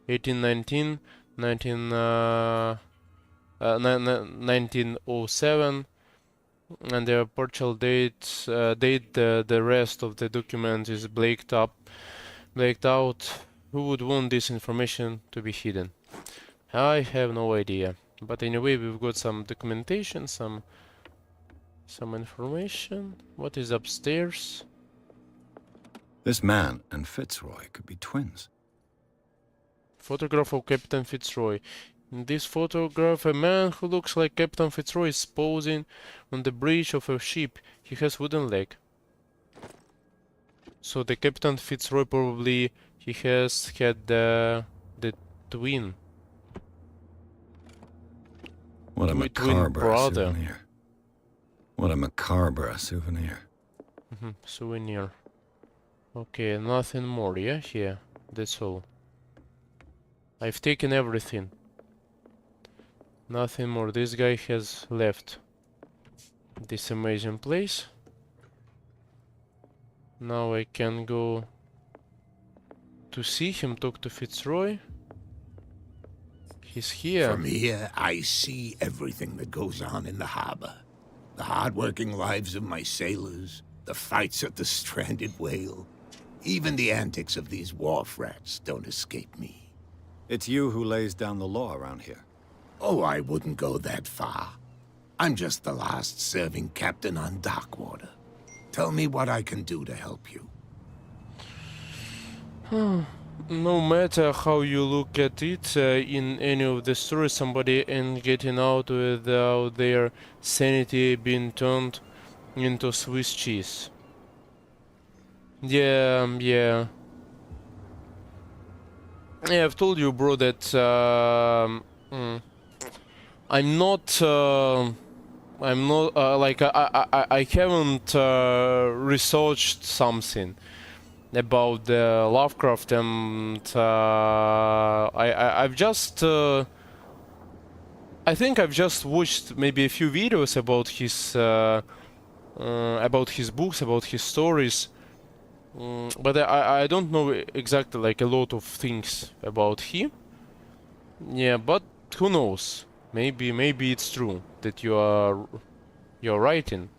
1819, 1907, and the partial date the rest of the document is blacked out. Who would want this information to be hidden? I have no idea. But anyway, we've got some documentation, some information. What is upstairs? This man and Fitzroy could be twins. Photograph of Captain Fitzroy. In this photograph, a man who looks like Captain Fitzroy is posing on the bridge of a ship. He has wooden leg. So the Captain Fitzroy probably he has had the twin. What a macabre souvenir. What a macabre souvenir. Souvenir. Okay, nothing more, yeah? Here. That's all. I've taken everything. Nothing more. This guy has left this amazing place. Now I can go to see him, talk to Fitzroy. He's here. From here, I see everything that goes on in the harbor. The hard-working lives of my sailors, the fights at the stranded whale. Even the antics of these wharf rats don't escape me. It's you who lays down the law around here. Oh, I wouldn't go that far. I'm just the last serving captain on Darkwater. Tell me what I can do to help you. No matter how you look at it, in any of the stories, somebody ain't getting out without their sanity being turned into Swiss cheese. Yeah. Yeah, I've told you, bro, that I'm not like I haven't researched something about the Lovecraft, and I've just I think I've just watched maybe a few videos about his books, about his stories. But I don't know exactly like a lot of things about him. Yeah, but who knows? Maybe it's true that you're writing.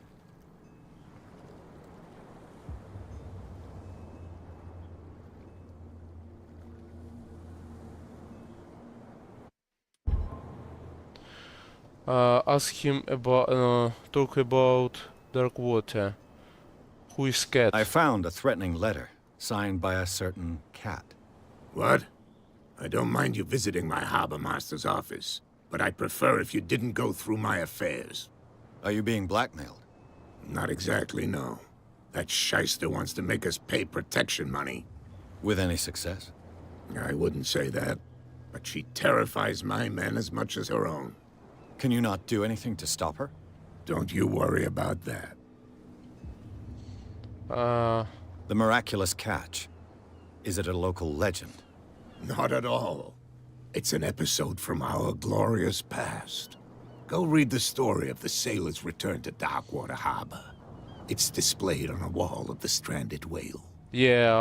Ask him about talk about Darkwater. Who is Cat? I found a threatening letter, signed by a certain cat. What? I don't mind you visiting my harbor master's office, but I'd prefer if you didn't go through my affairs. Are you being blackmailed? Not exactly, no. That shyster wants to make us pay protection money. With any success? I wouldn't say that, but she terrifies my men as much as her own. Can you not do anything to stop her? Don't you worry about that. The miraculous catch. Is it a local legend? Not at all. It's an episode from our glorious past. Go read the story of the sailors' return to Darkwater Harbor. It's displayed on a wall of the stranded whale. Yeah,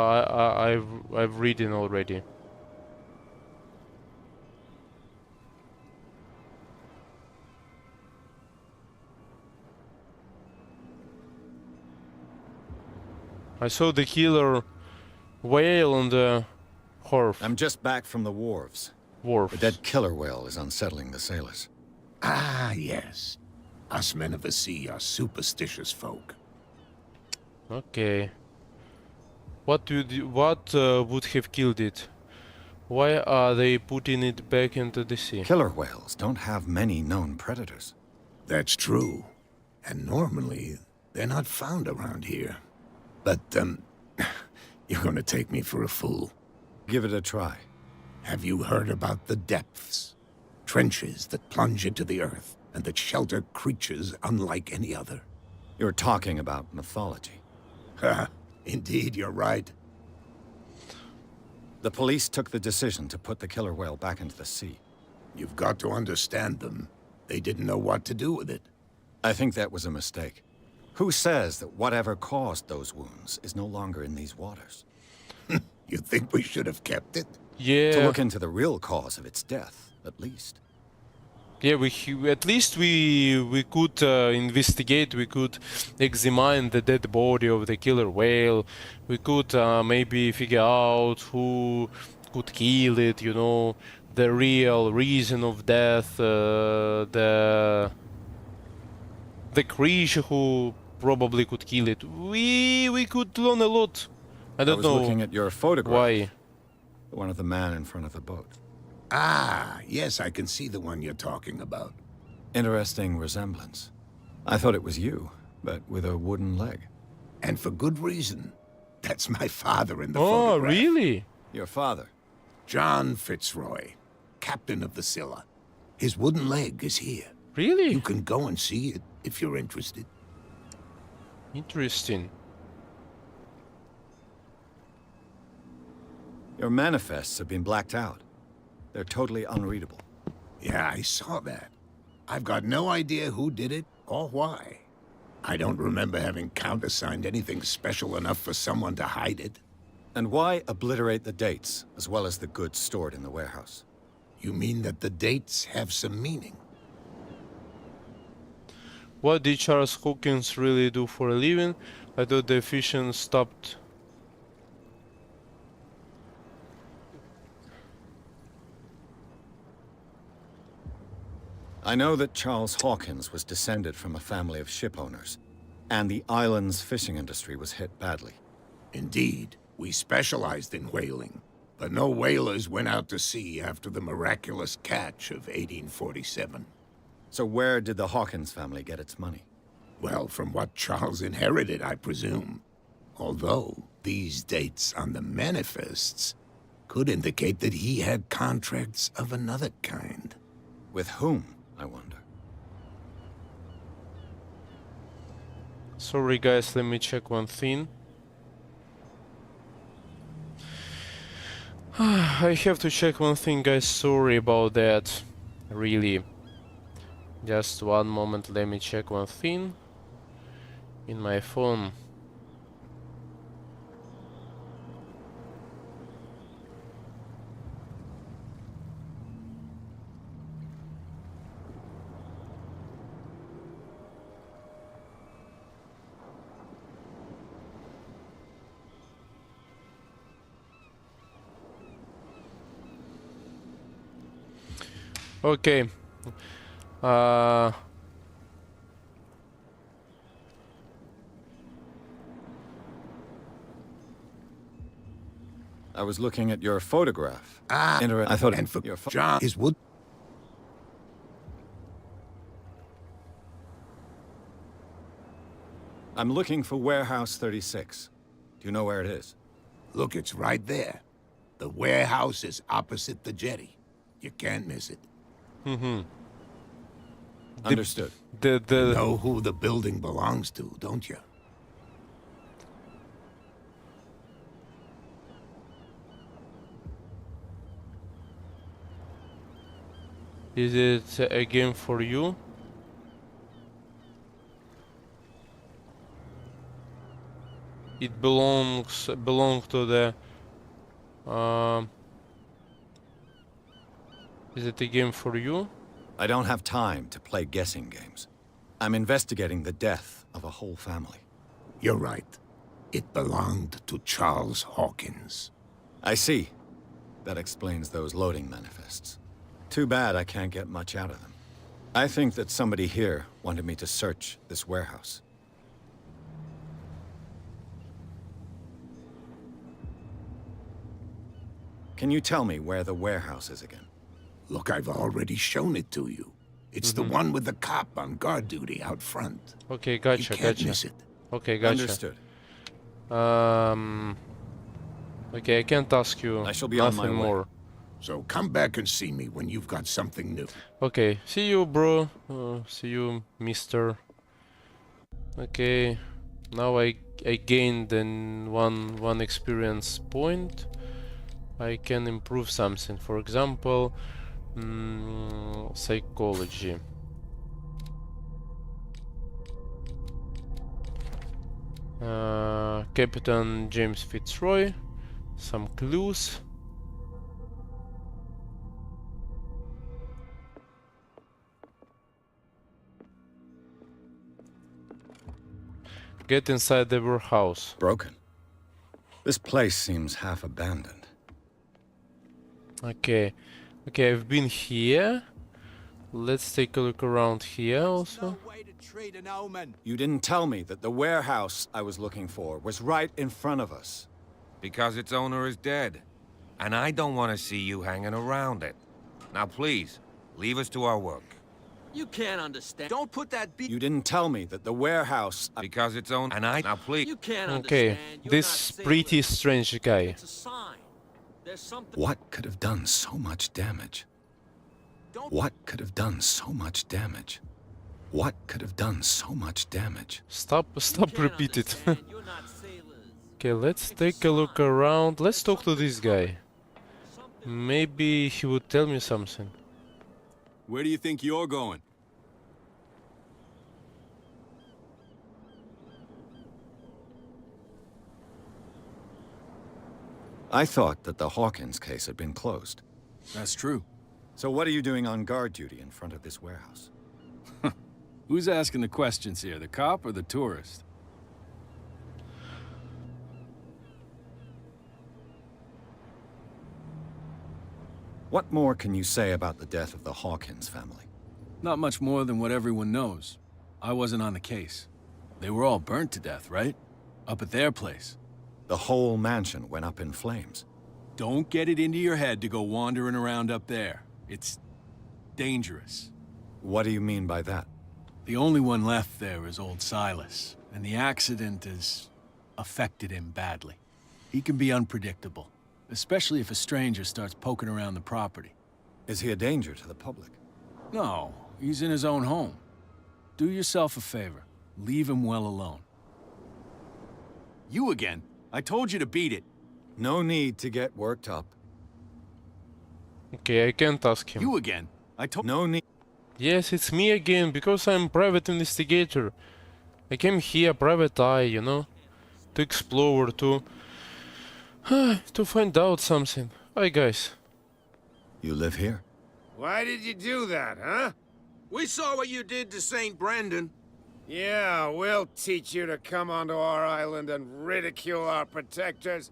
I've read it already. I saw the killer whale on the wharf. I'm just back from the wharves. The dead killer whale is unsettling the sailors. Ah, yes. Us men of the sea are superstitious folk. Okay. What would have killed it? Why are they putting it back into the sea? Killer whales don't have many known predators. That's true. And normally, they're not found around here. But, you're gonna take me for a fool. Give it a try. Have you heard about the depths? Trenches that plunge into the earth and that shelter creatures unlike any other. You're talking about mythology. Ha! Indeed, you're right. The police took the decision to put the killer whale back into the sea. You've got to understand them. They didn't know what to do with it. I think that was a mistake. Who says that whatever caused those wounds is no longer in these waters? You think we should have kept it? Yeah. To look into the real cause of its death, at least. Yeah, at least we could investigate. We could examine the dead body of the killer whale. We could maybe figure out who could kill it. You know, the real reason of death. The creature who probably could kill it. We could learn a lot. I don't know. I was looking at your photograph. Why? The one of the man in front of the boat. Ah, yes, I can see the one you're talking about. Interesting resemblance. I thought it was you, but with a wooden leg. And for good reason. That's my father in the photograph. Oh, really? Your father? John Fitzroy, captain of the Scylla. His wooden leg is here. Really? You can go and see it if you're interested. Interesting. Your manifests have been blacked out. They're totally unreadable. Yeah, I saw that. I've got no idea who did it or why. I don't remember having countersigned anything special enough for someone to hide it. And why obliterate the dates, as well as the goods stored in the warehouse? You mean that the dates have some meaning? What did Charles Hawkins really do for a living? I thought the efficient stopped. I know that Charles Hawkins was descended from a family of ship owners, and the island's fishing industry was hit badly. Indeed, we specialized in whaling, but no whalers went out to sea after the miraculous catch of 1847. So where did the Hawkins family get its money? Well, from what Charles inherited, I presume. Although, these dates on the manifests could indicate that he had contracts of another kind. With whom, I wonder? Sorry guys, let me check one thing. I have to check one thing, guys. Sorry about that. Really. Just one moment, let me check one thing in my phone. Okay. I was looking at your photograph. Ah, I thought and for your John, his wood. I'm looking for Warehouse 36. Do you know where it is? Look, it's right there. The warehouse is opposite the jetty. You can't miss it. Mm-hmm. Understood. You know who the building belongs to, don't you? Is it a game for you? It belongs to the. Is it a game for you? I don't have time to play guessing games. I'm investigating the death of a whole family. You're right. It belonged to Charles Hawkins. I see. That explains those loading manifests. Too bad I can't get much out of them. I think that somebody here wanted me to search this warehouse. Can you tell me where the warehouse is again? Look, I've already shown it to you. It's the one with the cop on guard duty out front. Okay, gotcha, You can't gotcha. miss it. Okay, gotcha. Understood. Okay, I can't ask you I shall be on nothing my way. more. So come back and see me when you've got something new. Okay, see you, bro. See you, mister. Okay, now I gained one experience point. I can improve something. For example, psychology. Captain James Fitzroy. Some clues. Get inside the warehouse. Broken. This place seems half abandoned. Okay. Okay, I've been here. Let's take a look around here also. You didn't tell me that the warehouse I was looking for was right in front of us. Because its owner is dead. And I don't want to see you hanging around it. Now please, leave us to our work. You can't understand. Don't put that You didn't tell me that the warehouse... Because its own... And I... Now please... You can't Okay, understand. You're this not pretty sailors. strange guy. It's a sign. There's something. What could have done so much damage? What could have done so much damage? What could have done so much damage? Stop Can't repeat it. understand. You're not sailors. Okay, let's take a look around. Let's talk to this guy. Maybe he would tell me something. Where do you think you're going? I thought that the Hawkins case had been closed. That's true. So what are you doing on guard duty in front of this warehouse? Who's asking the questions here, the cop or the tourist? What more can you say about the death of the Hawkins family? Not much more than what everyone knows. I wasn't on the case. They were all burnt to death, right? Up at their place. The whole mansion went up in flames. Don't get it into your head to go wandering around up there. It's dangerous. What do you mean by that? The only one left there is old Silas, and the accident has affected him badly. He can be unpredictable, especially if a stranger starts poking around the property. Is he a danger to the public? No, he's in his own home. Do yourself a favor. Leave him well alone. You again? I told you to beat it. No need to get worked up. Okay, I can't ask him. You again? I told... No need... Yes, it's me again, because I'm private investigator. I came here, private eye, you know, to explore, to find out something. Hi, guys. You live here? Why did you do that, huh? We saw what you did to St. Brendan. Yeah, we'll teach you to come onto our island and ridicule our protectors.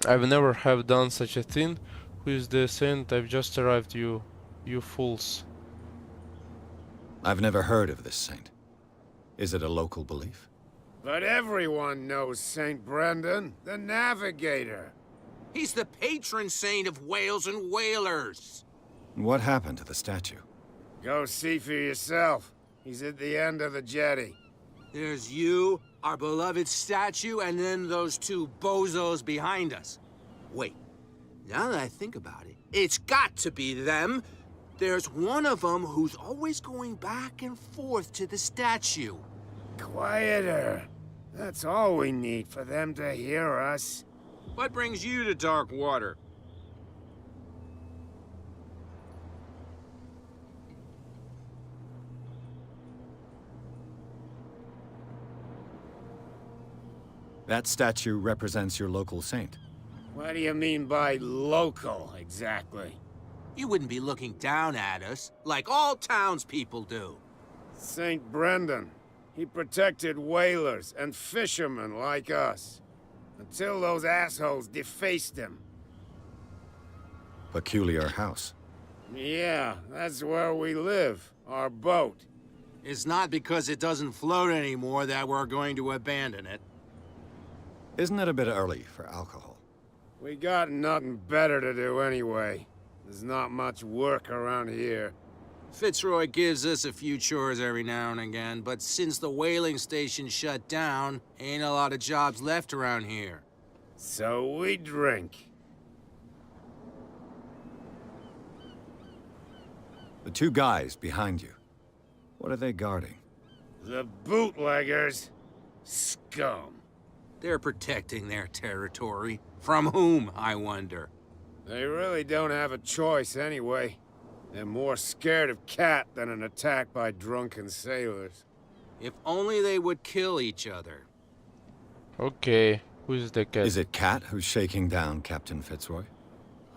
I've never have done such a thing. Who is the saint? I've just arrived, you fools. I've never heard of this saint. Is it a local belief? But everyone knows St. Brendan, the navigator. He's the patron saint of whales and whalers. What happened to the statue? Go see for yourself. He's at the end of the jetty. There's you, our beloved statue, and then those two bozos behind us. Wait, now that I think about it, it's got to be them. There's one of them who's always going back and forth to the statue. Quieter. That's all we need for them to hear us. What brings you to dark water? That statue represents your local saint. What do you mean by local, exactly? You wouldn't be looking down at us, like all townspeople do. St. Brendan. He protected whalers and fishermen like us. Until those assholes defaced him. Peculiar house. Yeah, that's where we live. Our boat. It's not because it doesn't float anymore that we're going to abandon it. Isn't it a bit early for alcohol? We got nothing better to do anyway. There's not much work around here. Fitzroy gives us a few chores every now and again, but since the whaling station shut down, ain't a lot of jobs left around here. So we drink. The two guys behind you. What are they guarding? The bootleggers. Scum. They're protecting their territory. From whom, I wonder? They really don't have a choice anyway. They're more scared of Cat than an attack by drunken sailors. If only they would kill each other. Okay, who's the cat? Is it Cat who's shaking down Captain Fitzroy?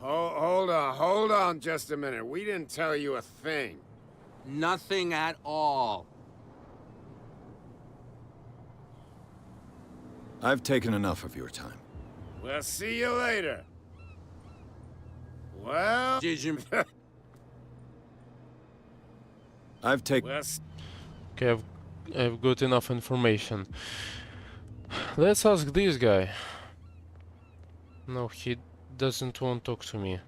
Hold on just a minute. We didn't tell you a thing. Nothing at all. I've taken enough of your time. We'll see you later. Well... Did you... I've taken... Okay, I've got enough information. Let's ask this guy. No, he doesn't want to talk to me.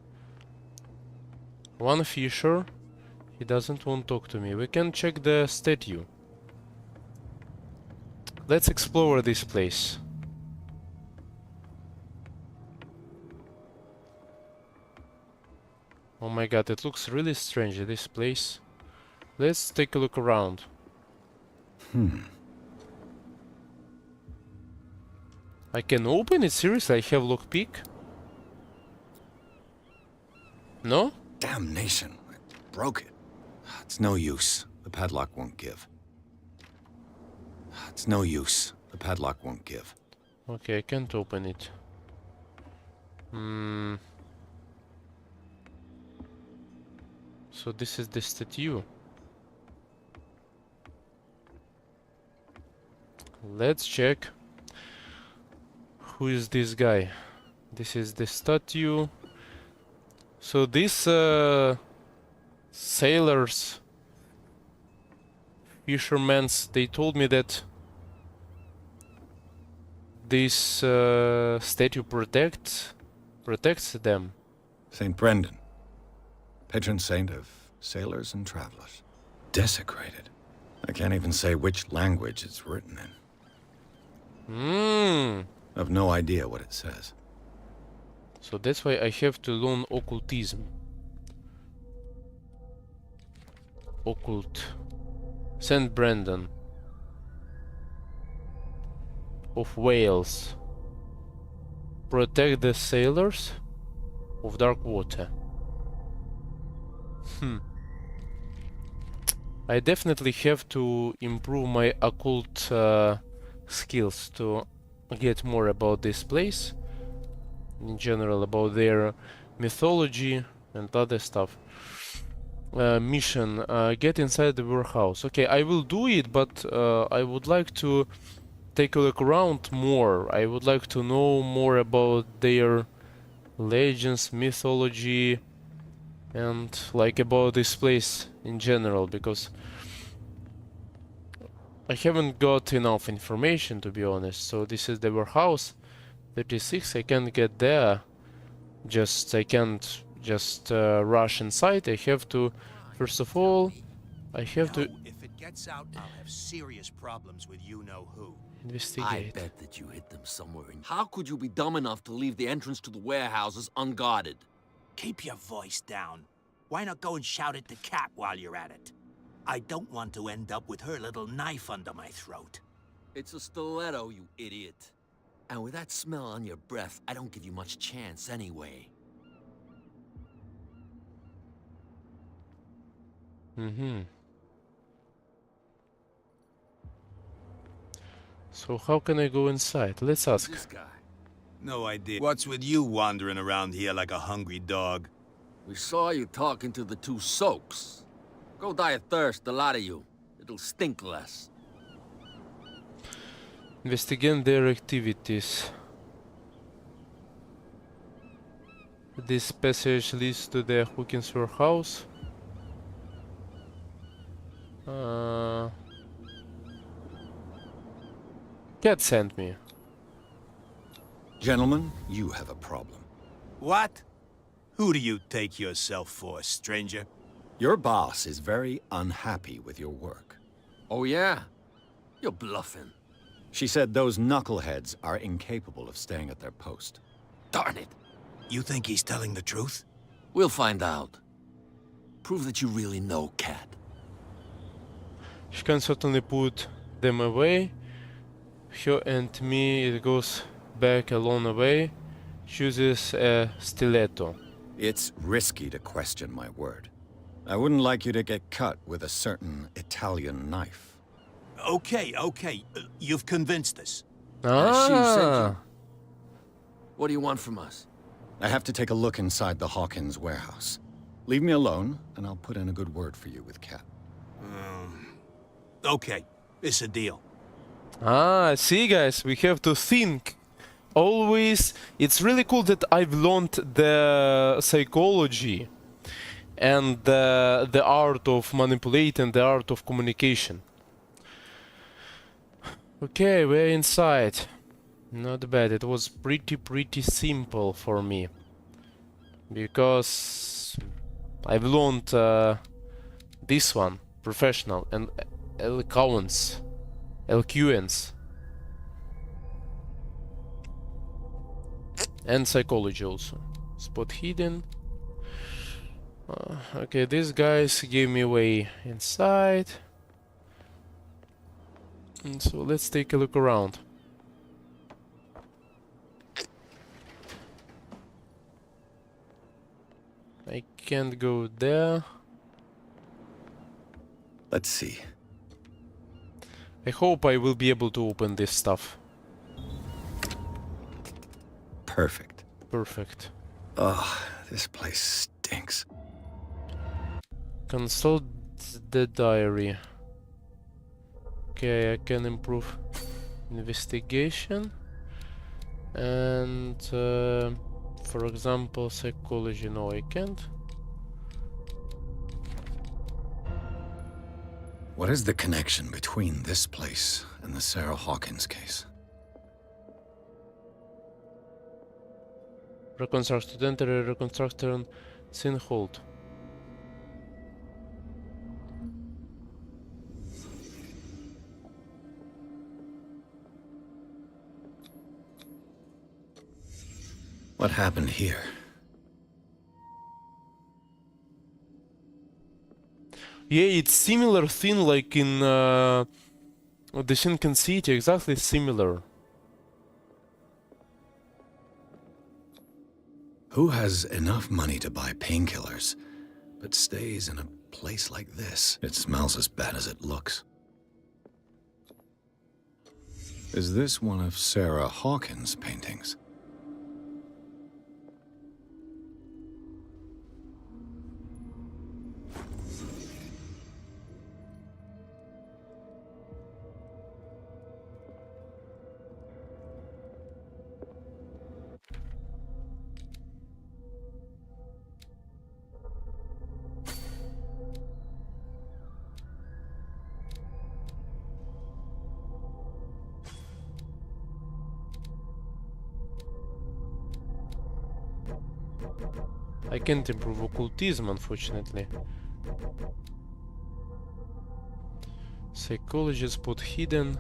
One Fisher. He doesn't want to talk to me. We can check the statue. Let's explore this place. Oh my god, it looks really strange, this place. Let's take a look around. I can open it? Seriously, I have lockpick? No? Damnation. I broke it. It's no use. The padlock won't give. It's no use. The padlock won't give. Okay, I can't open it. So this is the statue. Let's check. Who is this guy? This is the statue. So these sailors, fishermen, they told me that this statue protects them. St. Brendan, patron saint of sailors and travelers. Desecrated. I can't even say which language it's written in. I've no idea what it says. So that's why I have to learn occultism. Occult. St. Brendan of Wales. Protect the sailors of dark water. I definitely have to improve my occult skills to get more about this place. In general, about their mythology and other stuff. Mission, get inside the warehouse. Okay, I will do it, but I would like to take a look around more. I would like to know more about their legends, mythology, and like about this place in general, because I haven't got enough information, to be honest. So this is the warehouse 36. I can't get there. I can't just rush inside. I have to, first of all, I have to If it gets out, I'll have serious problems with you-know-who. investigate. I bet that you hid them somewhere in... How could you be dumb enough to leave the entrance to the warehouses unguarded? Keep your voice down. Why not go and shout at the cat while you're at it? I don't want to end up with her little knife under my throat. It's a stiletto, you idiot. And with that smell on your breath, I don't give you much chance anyway. So how can I go inside? Let's ask. This guy. No idea. What's with you wandering around here like a hungry dog? We saw you talking to the two soaks. Go die of thirst, the lot of you. It'll stink less. Investigate their activities. This passage leads to the Hawkins warehouse. Cat sent me. Gentlemen, you have a problem. What? Who do you take yourself for, stranger? Your boss is very unhappy with your work. Oh, yeah? You're bluffing. She said those knuckleheads are incapable of staying at their post. Darn it. You think he's telling the truth? We'll find out. Prove that you really know Cat. She can certainly put them away. Her and me, it goes back a long way. Chooses a stiletto. It's risky to question my word. I wouldn't like you to get cut with a certain Italian knife. Okay. You've convinced us. She sent you. What do you want from us? I have to take a look inside the Hawkins warehouse. Leave me alone, and I'll put in a good word for you with Cat. Okay, it's a deal. See guys, we have to think. Always, it's really cool that I've learned the psychology and the art of manipulating, the art of communication. Okay, we're inside. Not bad, it was pretty simple for me. Because I've learned this one, professional, and eloquence. And psychology also. Spot hidden. Okay, these guys gave me way inside. And so let's take a look around. I can't go there. Let's see. I hope I will be able to open this stuff. Perfect. Perfect. Ugh, this place stinks. Consult the diary. Okay, I can improve investigation. And, for example, psychology. No, I can't. What is the connection between this place and the Sarah Hawkins case? Reconstruct to enter a reconstruction scene hold. What happened here? Yeah, it's similar thing like in the Shinken City, exactly similar. Who has enough money to buy painkillers, but stays in a place like this? It smells as bad as it looks. Is this one of Sarah Hawkins' paintings? I can't improve occultism, unfortunately. Psychology spot hidden.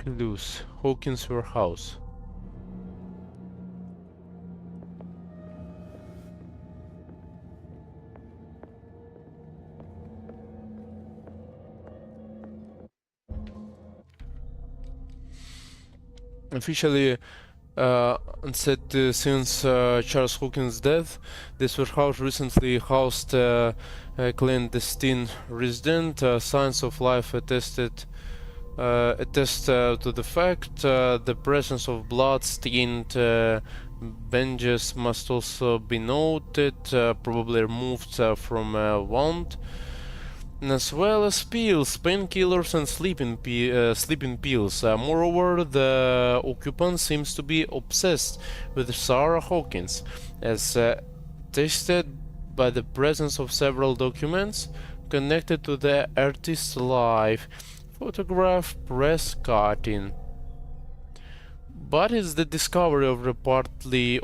Clues. Hawkins warehouse. Officially, And said since Charles Hawkins' death, this warehouse recently housed a clandestine resident. Signs of life attest to the fact. The presence of blood-stained benches must also be noted, probably removed from a wound, as well as pills, painkillers and sleeping pills. Moreover, the occupant seems to be obsessed with Sarah Hawkins, as tested by the presence of several documents connected to the artist's life, photograph, press cutting. But it's the discovery of a partly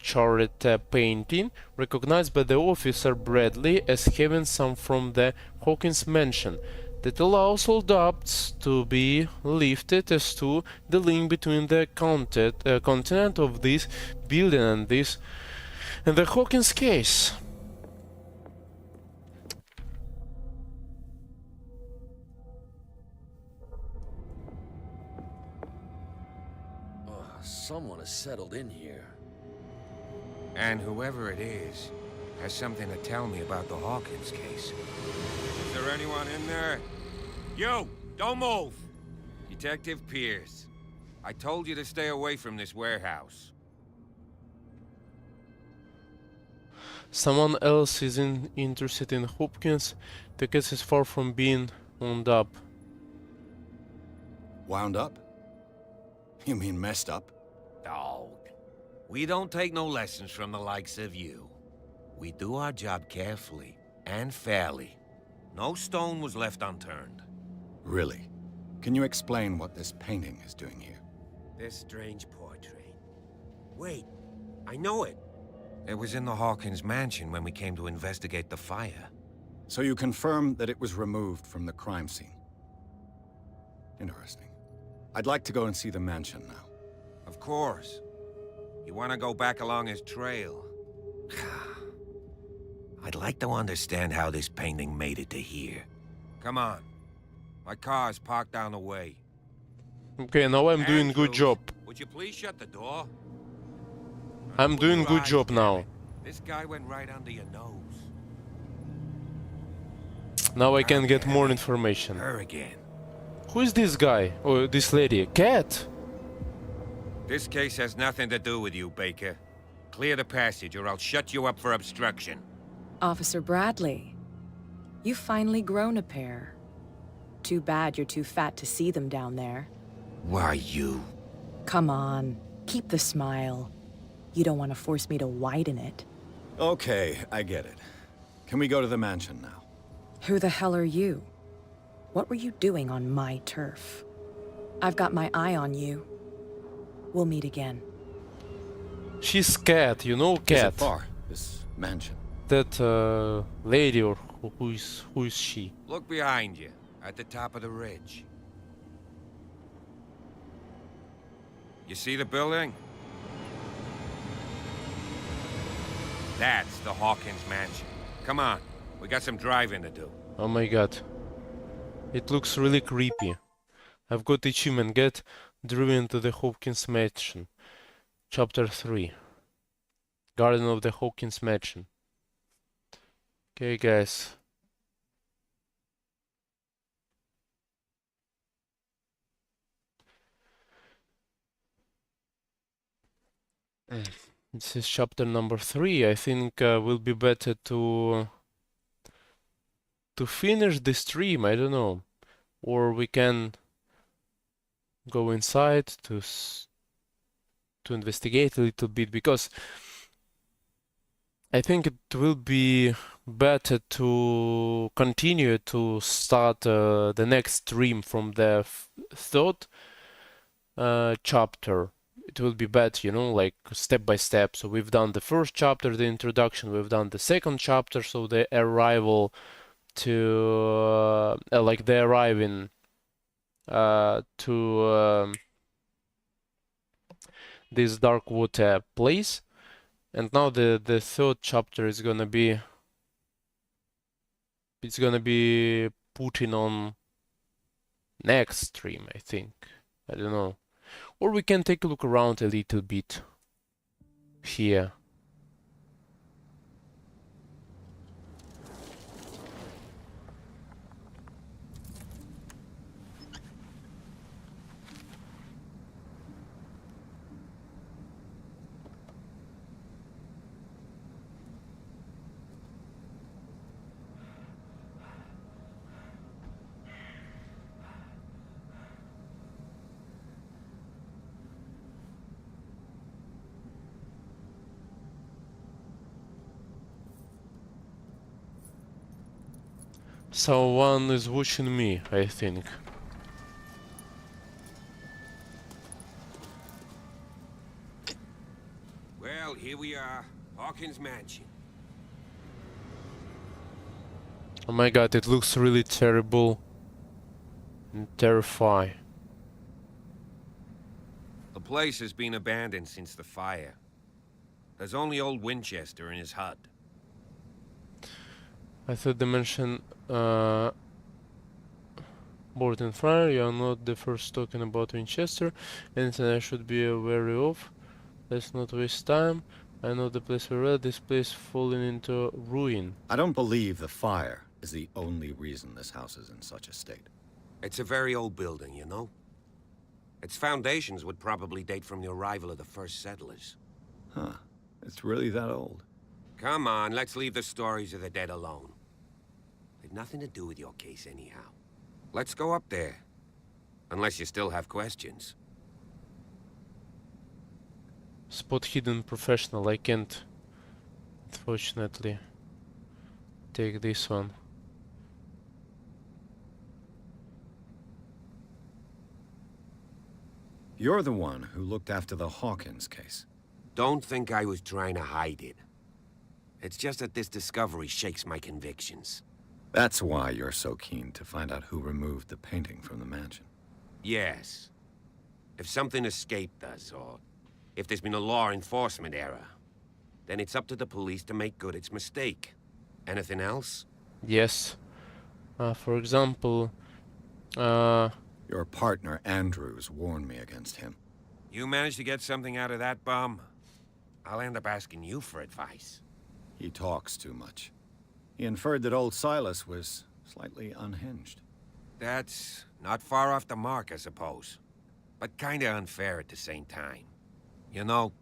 charred painting, recognized by the officer Bradley as having some from the Hawkins mansion, that allows all doubts to be lifted as to the link between the content of this building and the Hawkins case. Someone has settled in here. And whoever it is has something to tell me about the Hawkins case. Is there anyone in there? You! Don't move! Detective Pierce. I told you to stay away from this warehouse. Someone else is interested in Hopkins. The case is far from being wound up. Wound up? You mean messed up? Dog. We don't take no lessons from the likes of you. We do our job carefully and fairly. No stone was left unturned. Really? Can you explain what this painting is doing here? This strange portrait. Wait, I know it. It was in the Hawkins mansion when we came to investigate the fire. So you confirm that it was removed from the crime scene? Interesting. I'd like to go and see the mansion now. Of course. You want to go back along his trail? I'd like to understand how this painting made it to here. Come on. My car's parked down the way. Okay, now I'm doing good job. Would you please shut the door? I'm doing good job now. This guy went right under your nose. Now I can get more information. Her again. Who is this guy? Or this lady? Cat? This case has nothing to do with you, Baker. Clear the passage or I'll shut you up for obstruction. Officer Bradley, you've finally grown a pair. Too bad you're too fat to see them down there. Why, you... Come on, keep the smile. You don't want to force me to widen it. Okay, I get it. Can we go to the mansion now? Who the hell are you? What were you doing on my turf? I've got my eye on you. We'll meet again. She's Cat, you know Cat. Is it far, this mansion? That lady, or who is she? Look behind you, at the top of the ridge. You see the building? That's the Hawkins mansion. Come on, we got some driving to do. Oh my god. It looks really creepy. I've got the achievement, get driven to the Hawkins mansion. Chapter 3. Garden of the Hawkins mansion. Okay guys. This is chapter number 3. I think will be better to finish the stream. I don't know, or we can go inside to investigate a little bit, because I think it will be better to continue to start the next stream from the third chapter. It will be better, you know, like step by step. So we've done the first chapter, the introduction, we've done the second chapter, so the arrival to like the arriving to this dark water place, and now the third chapter is gonna be putting on next stream, I think. I don't know. Or we can take a look around a little bit here. Someone is watching me, I think. Well, here we are. Hawkins Mansion. Oh my god, it looks really terrible and terrifying. The place has been abandoned since the fire. There's only old Winchester in his hut. I thought they mentioned board and fire. You are not the first talking about Winchester. Anything I should be wary of. Let's not waste time. I know the place very well. This place falling into ruin. I don't believe the fire is the only reason this house is in such a state. It's a very old building, you know? Its foundations would probably date from the arrival of the first settlers. Huh. It's really that old. Come on, let's leave the stories of the dead alone. They've nothing to do with your case anyhow. Let's go up there. Unless you still have questions. Spot hidden professional. I can't, unfortunately, take this one. You're the one who looked after the Hawkins case. Don't think I was trying to hide it. It's just that this discovery shakes my convictions. That's why you're so keen to find out who removed the painting from the mansion. Yes. If something escaped us, or if there's been a law enforcement error, then it's up to the police to make good its mistake. Anything else? Yes. For example, your partner Andrews warned me against him. You managed to get something out of that bum? I'll end up asking you for advice. He talks too much. He inferred that old Silas was slightly unhinged. That's not far off the mark, I suppose. But kinda unfair at the same time. You know,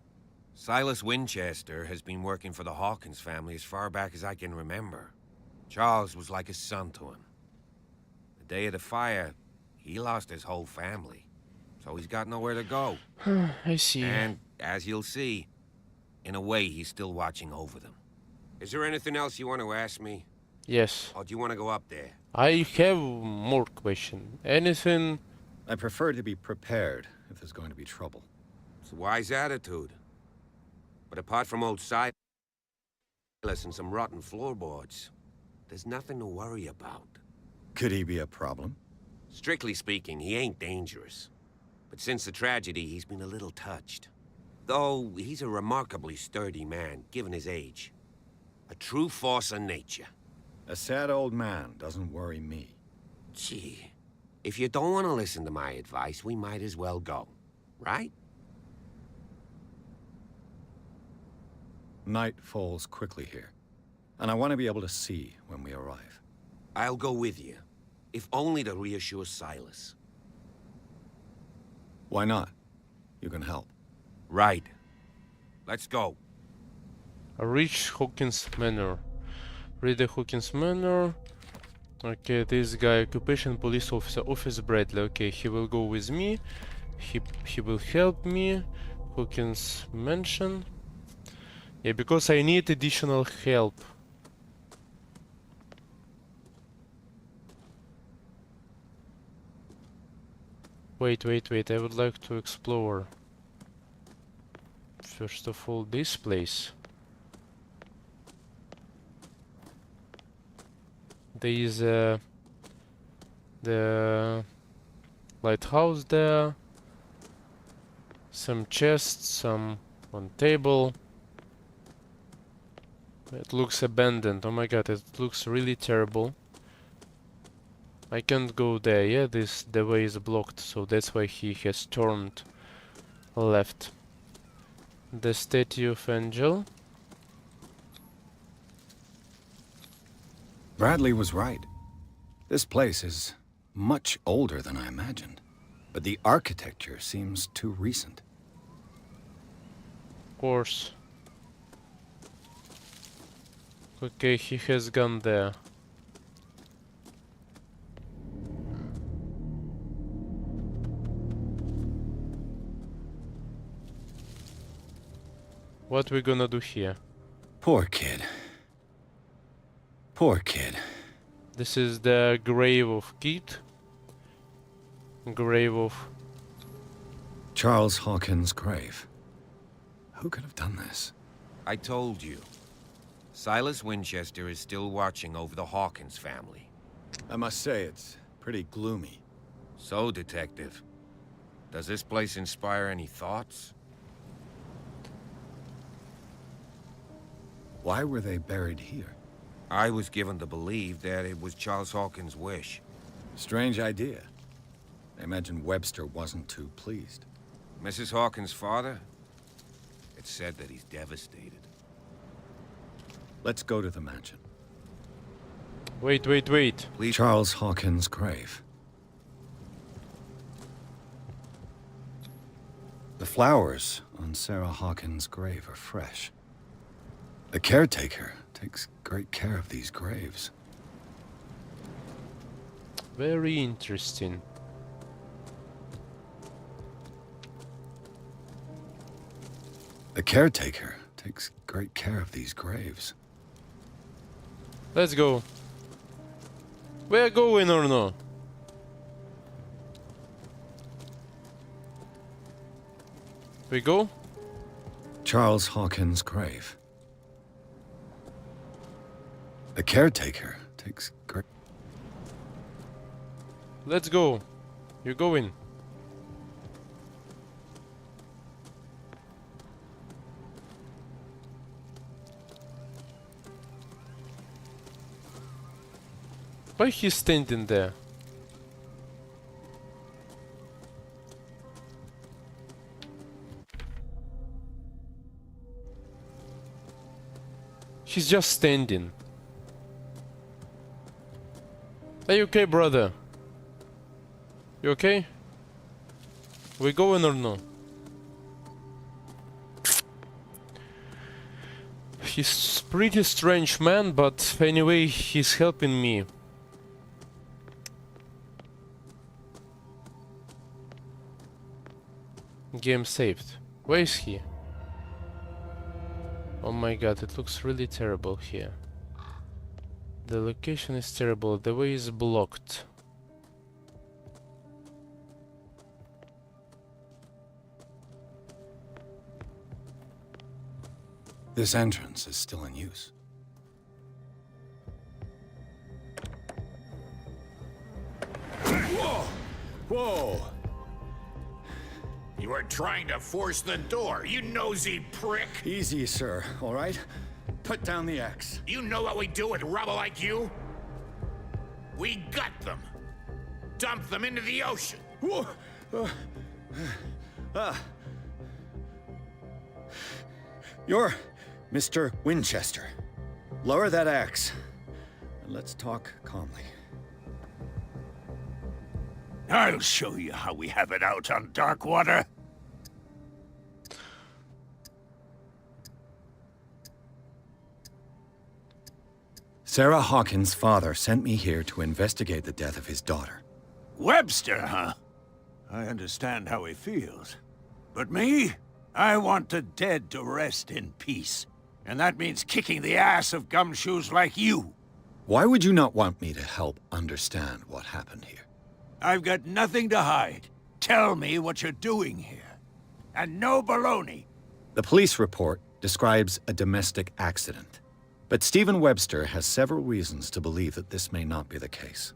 Silas Winchester has been working for the Hawkins family as far back as I can remember. Charles was like a son to him. The day of the fire, he lost his whole family. So he's got nowhere to go. I see. And, as you'll see, in a way, he's still watching over them. Is there anything else you want to ask me? Yes. Or do you want to go up there? I have more question. Anything? I prefer to be prepared if there's going to be trouble. It's a wise attitude. But apart from old Silas and some rotten floorboards, there's nothing to worry about. Could he be a problem? Strictly speaking, he ain't dangerous. But since the tragedy, he's been a little touched. Though, he's a remarkably sturdy man, given his age. A true force of nature. A sad old man doesn't worry me. Gee, if you don't want to listen to my advice, we might as well go. Right? Night falls quickly here, and I want to be able to see when we arrive. I'll go with you, if only to reassure Silas. Why not? You can help. Right. Let's go. Reach Hawkins Manor. Read the Hawkins Manor. Okay, this guy, occupation police officer, Officer Bradley. Okay, he will go with me. He will help me. Hawkins Mansion. Yeah, because I need additional help. Wait, I would like to explore. First of all, this place. There is the lighthouse there. Some chests, some on table. It looks abandoned. Oh my god, it looks really terrible. I can't go there, yeah? The way is blocked, so that's why he has turned left. The statue of Angel. Bradley was right. This place is much older than I imagined, but the architecture seems too recent. Of course. Okay, he has gone there. What we gonna do here? Poor kid. Poor kid. This is the grave of Keith. Grave of... Charles Hawkins' grave. Who could have done this? I told you. Silas Winchester is still watching over the Hawkins family. I must say, it's pretty gloomy. So, Detective, does this place inspire any thoughts? Why were they buried here? I was given to believe that it was Charles Hawkins' wish. Strange idea. I imagine Webster wasn't too pleased. Mrs. Hawkins' father? It's said that he's devastated. Let's go to the mansion. Wait. Please. Charles Hawkins' grave. The flowers on Sarah Hawkins' grave are fresh. The caretaker takes great care of these graves. Very interesting. The caretaker takes great care of these graves. Let's go. We're going or no? We go? Charles Hawkins' grave. The caretaker takes great... Let's go. You're going. Why he's standing there? He's just standing. Are you okay, brother? You okay? We going or no? He's pretty strange man, but anyway, he's helping me. Game saved. Where is he? Oh my god, it looks really terrible here. The location is terrible, the way is blocked. This entrance is still in use. Whoa! Whoa! You were trying to force the door, you nosy prick! Easy, sir, all right? Put down the axe. You know what we do with rubble like you? We gut them. Dump them into the ocean. Whoa! You're Mr. Winchester. Lower that axe. And let's talk calmly. I'll show you how we have it out on Darkwater. Sarah Hawkins' father sent me here to investigate the death of his daughter. Webster, huh? I understand how he feels. But me? I want the dead to rest in peace. And that means kicking the ass of gumshoes like you. Why would you not want me to help understand what happened here? I've got nothing to hide. Tell me what you're doing here. And no baloney. The police report describes a domestic accident. But Stephen Webster has several reasons to believe that this may not be the case.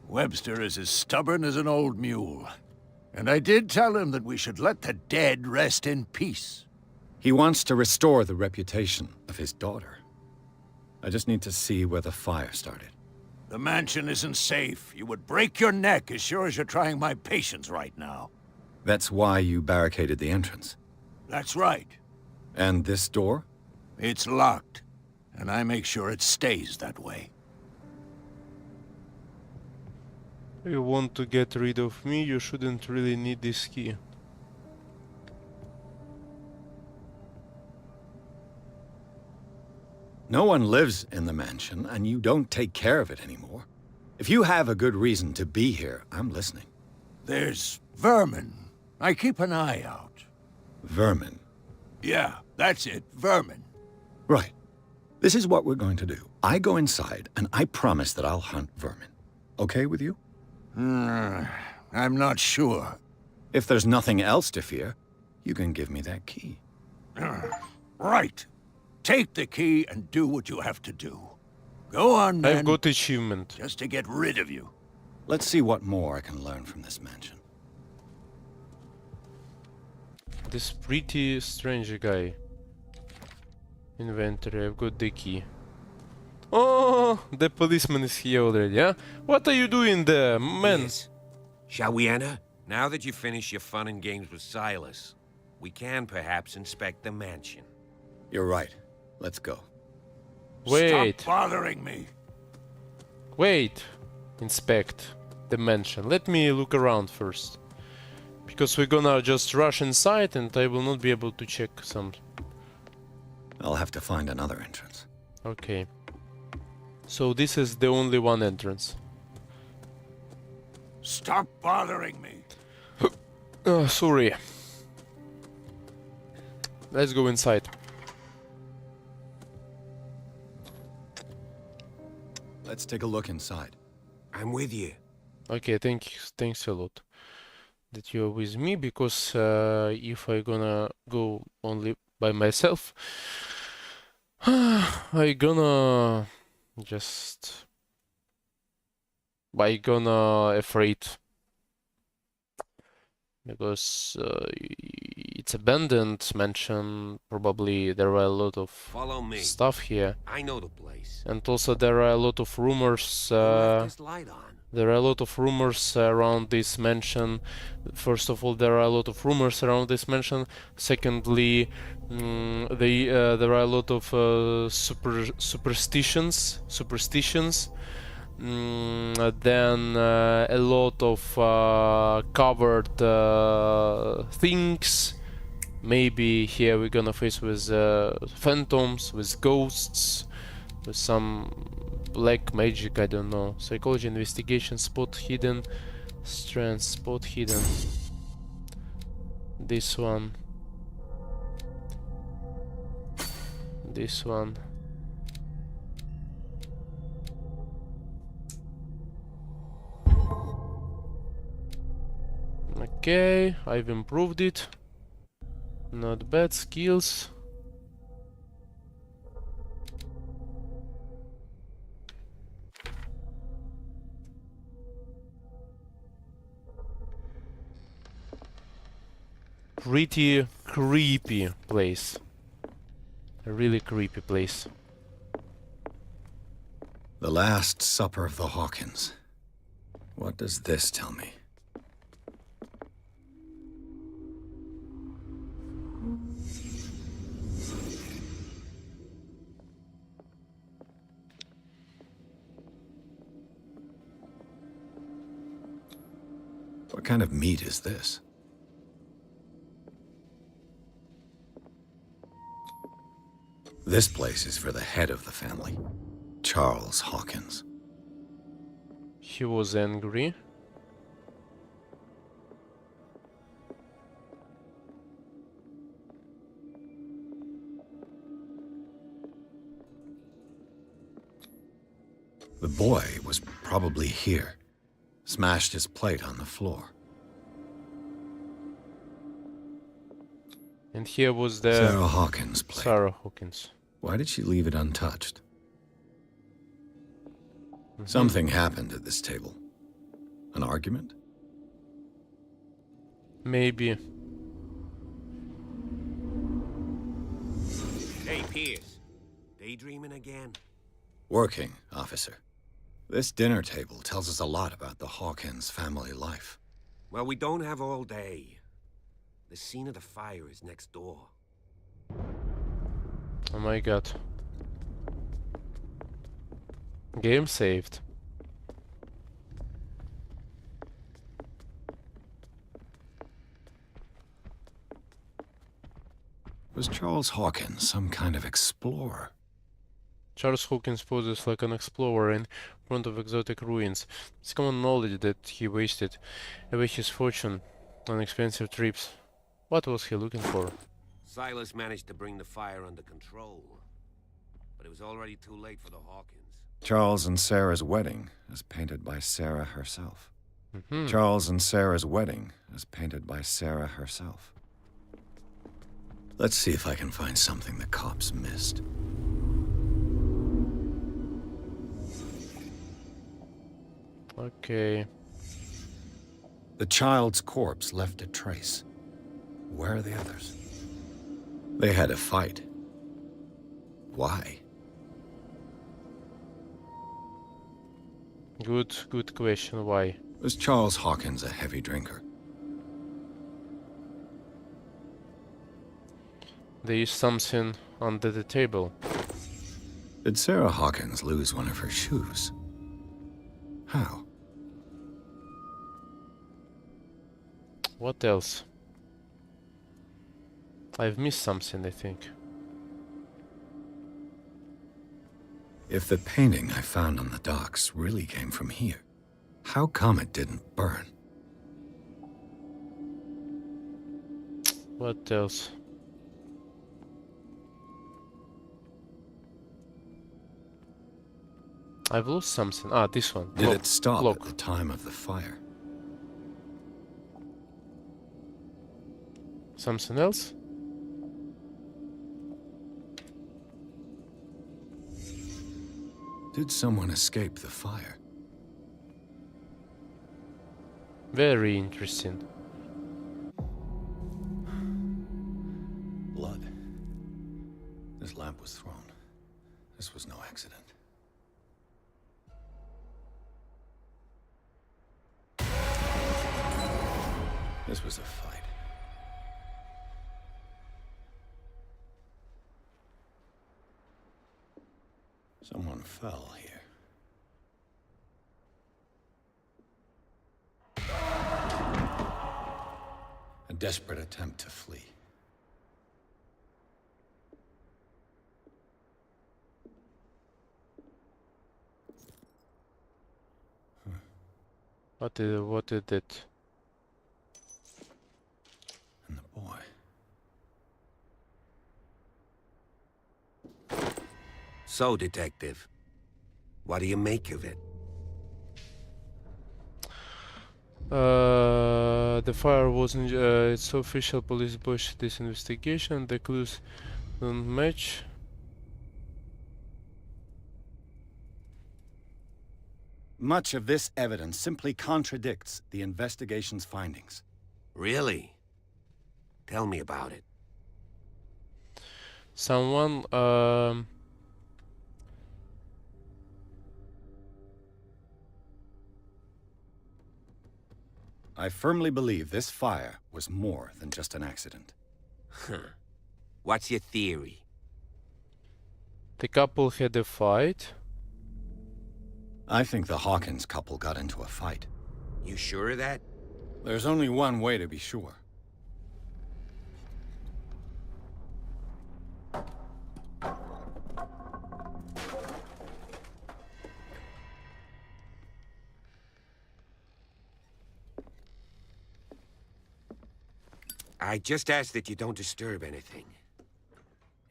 Webster is as stubborn as an old mule. And I did tell him that we should let the dead rest in peace. He wants to restore the reputation of his daughter. I just need to see where the fire started. The mansion isn't safe. You would break your neck as sure as you're trying my patience right now. That's why you barricaded the entrance. That's right. And this door? It's locked, and I make sure it stays that way. You want to get rid of me, you shouldn't really need this key. No one lives in the mansion, and you don't take care of it anymore. If you have a good reason to be here, I'm listening. There's vermin. I keep an eye out. Vermin? Yeah, that's it, vermin. Right. This is what we're going to do. I go inside, and I promise that I'll hunt vermin. Okay with you? I'm not sure. If there's nothing else to fear, you can give me that key. Right. Take the key and do what you have to do. Go on, then. I've got achievement. Just to get rid of you. Let's see what more I can learn from this mansion. This pretty strange guy. Inventory, I've got the key. Oh, the policeman is here already, yeah? What are you doing there, man? Yes. Shall we enter? Now that you've finished your fun and games with Silas, we can perhaps inspect the mansion. You're right. Let's go. Wait. Stop bothering me. Wait. Inspect the mansion. Let me look around first. Because we're gonna just rush inside and I will not be able to check some. I'll have to find another entrance. Okay. So this is the only one entrance. Stop bothering me. Sorry. Let's go inside. Let's take a look inside. I'm with you. Okay, thanks a lot that you're with me, because if I gonna go only by myself, I gonna afraid, because it's abandoned mansion. Probably there are a lot of Follow me. stuff here, I know the place. and also there are a lot of rumors. Left this light on. There are a lot of rumors around this mansion. First of all, there are a lot of rumors around this mansion. Secondly, there are a lot of superstitions. Then a lot of covered things. Maybe here we're gonna face with phantoms, with ghosts, with some black magic, I don't know. Psychology, investigation, spot hidden, strength, spot hidden. This one. This one. Okay, I've improved it. Not bad. Skills. Pretty creepy place. A really creepy place. The Last Supper of the Hawkins. What does this tell me? What kind of meat is this? This place is for the head of the family, Charles Hawkins. He was angry. The boy was probably here. Smashed his plate on the floor. And here was the Sarah Hawkins' plate. Sarah Hawkins. Why did she leave it untouched? Something happened at this table. An argument? Maybe. Hey, Pierce. Daydreaming again? Working, officer. This dinner table tells us a lot about the Hawkins family life. Well, we don't have all day. The scene of the fire is next door. Oh my god. Game saved. Was Charles Hawkins some kind of explorer? Charles Hawkins poses like an explorer in front of exotic ruins. It's common knowledge that he wasted away his fortune on expensive trips. What was he looking for? Silas managed to bring the fire under control, but it was already too late for the Hawkins. Charles and Sarah's wedding, as painted by Sarah herself. Charles and Sarah's wedding, as painted by Sarah herself. Let's see if I can find something the cops missed. Okay. The child's corpse left a trace. Where are the others? They had a fight. Why? Good question. Why? Was Charles Hawkins a heavy drinker? There is something under the table. Did Sarah Hawkins lose one of her shoes? How? What else? I've missed something, I think. If the painting I found on the docks really came from here, how come it didn't burn? What else? I've lost something. Ah, this one. Did it stop at the time of the fire? Something else? Did someone escape the fire? Very interesting. Blood. This lamp was thrown. This was no accident. This was a fight. Someone fell here. A desperate attempt to flee. What did it? And the boy. So, Detective, what do you make of it? The fire wasn't. It's official. Police pushed this investigation. The clues don't match. Much of this evidence simply contradicts the investigation's findings. Really? Tell me about it. Someone. I firmly believe this fire was more than just an accident. Huh. What's your theory? The couple had a fight. I think the Hawkins couple got into a fight. You sure of that? There's only one way to be sure. I just ask that you don't disturb anything.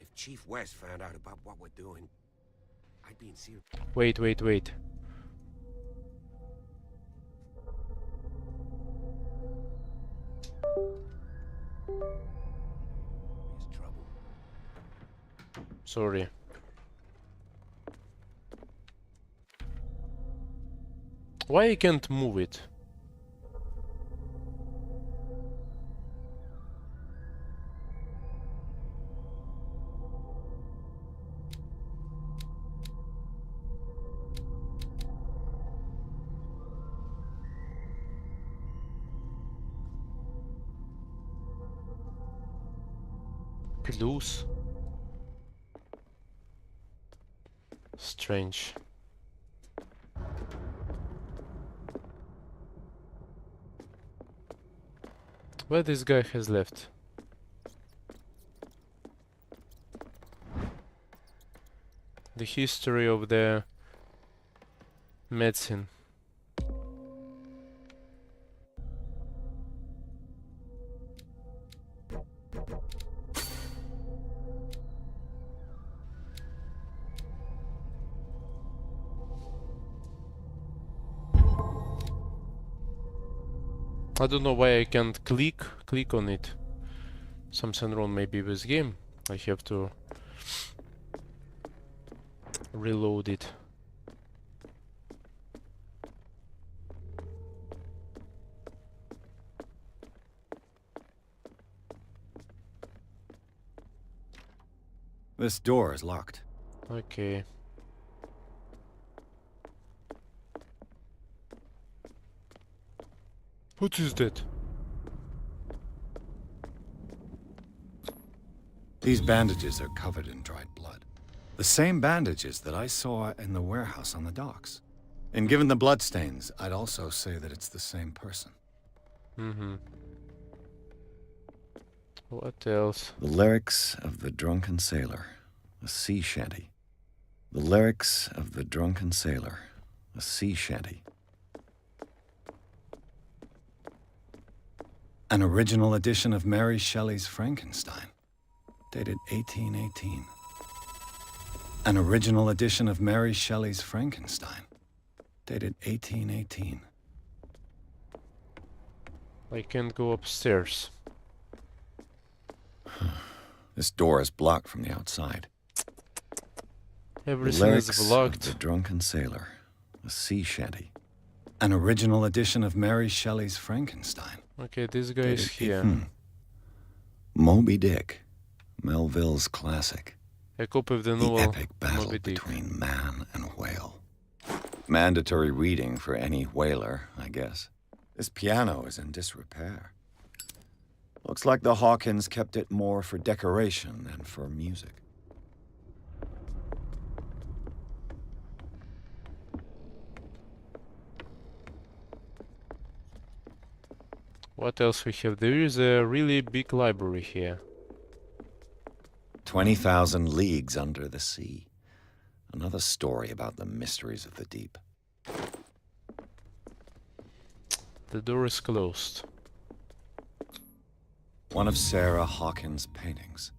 If Chief West found out about what we're doing, I'd be in serious. Wait. There's trouble. Sorry. Why I can't move it? Clues. Strange. Where this guy has left? The history of the medicine. I don't know why I can't click on it. Something wrong maybe with game. I have to reload it. This door is locked. Okay. What is that? These bandages are covered in dried blood. The same bandages that I saw in the warehouse on the docks. And given the bloodstains, I'd also say that it's the same person. Mm-hmm. What else? The lyrics of the drunken sailor, a sea shanty. The lyrics of the drunken sailor, a sea shanty. An original edition of Mary Shelley's Frankenstein, dated 1818. An original edition of Mary Shelley's Frankenstein, dated 1818. I can't go upstairs. This door is blocked from the outside. Everything is blocked. Of the drunken sailor, a sea shanty. An original edition of Mary Shelley's Frankenstein. Okay, this guy is here. Moby Dick, Melville's classic. A copy of the novel. The epic battle Moby Dick. between man and whale. Mandatory reading for any whaler, I guess. This piano is in disrepair. Looks like the Hawkins kept it more for decoration than for music. What else we have? There is a really big library here. 20,000 leagues under the sea. Another story about the mysteries of the deep. The door is closed. One of Sarah Hawkins' paintings.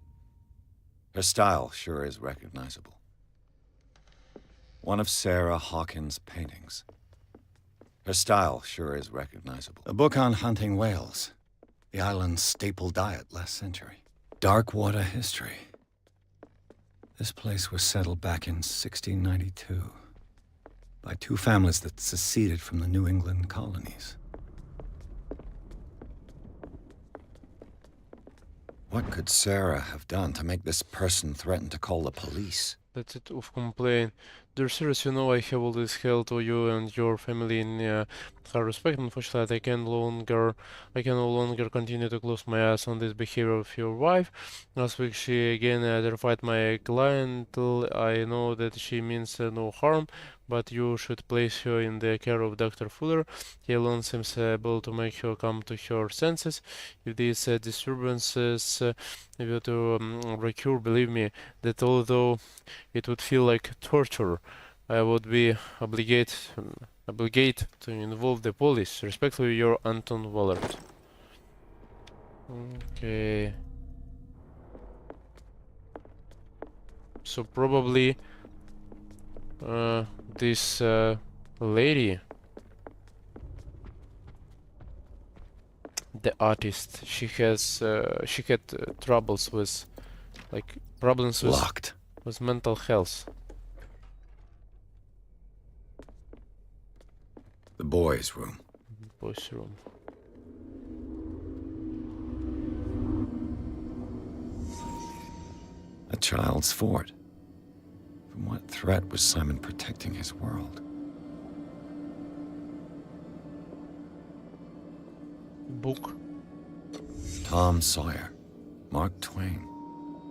Her style sure is recognizable. One of Sarah Hawkins' paintings. Her style sure is recognizable. A book on hunting whales. The island's staple diet last century. Dark water history. This place was settled back in 1692 by two families that seceded from the New England colonies. What could Sarah have done to make this person threaten to call the police? That's it of complaint. Dear sirs, you know I have always held to you and your family in high respect. Unfortunately, I can no longer continue to close my eyes on this behavior of your wife. Last week she again terrified my clientele. I know that she means no harm, but you should place her in the care of Dr. Fuller. He alone seems able to make her come to her senses. If these disturbances were to recur, believe me, that although it would feel like torture, I would be obligated to involve the police. Respectfully, your Anton Wallert. Okay. So probably this lady, the artist, she had troubles with, like, problems with Locked. With mental health. The boys' room. Boys' room. A child's fort. From what threat was Simon protecting his world? Book. Tom Sawyer. Mark Twain.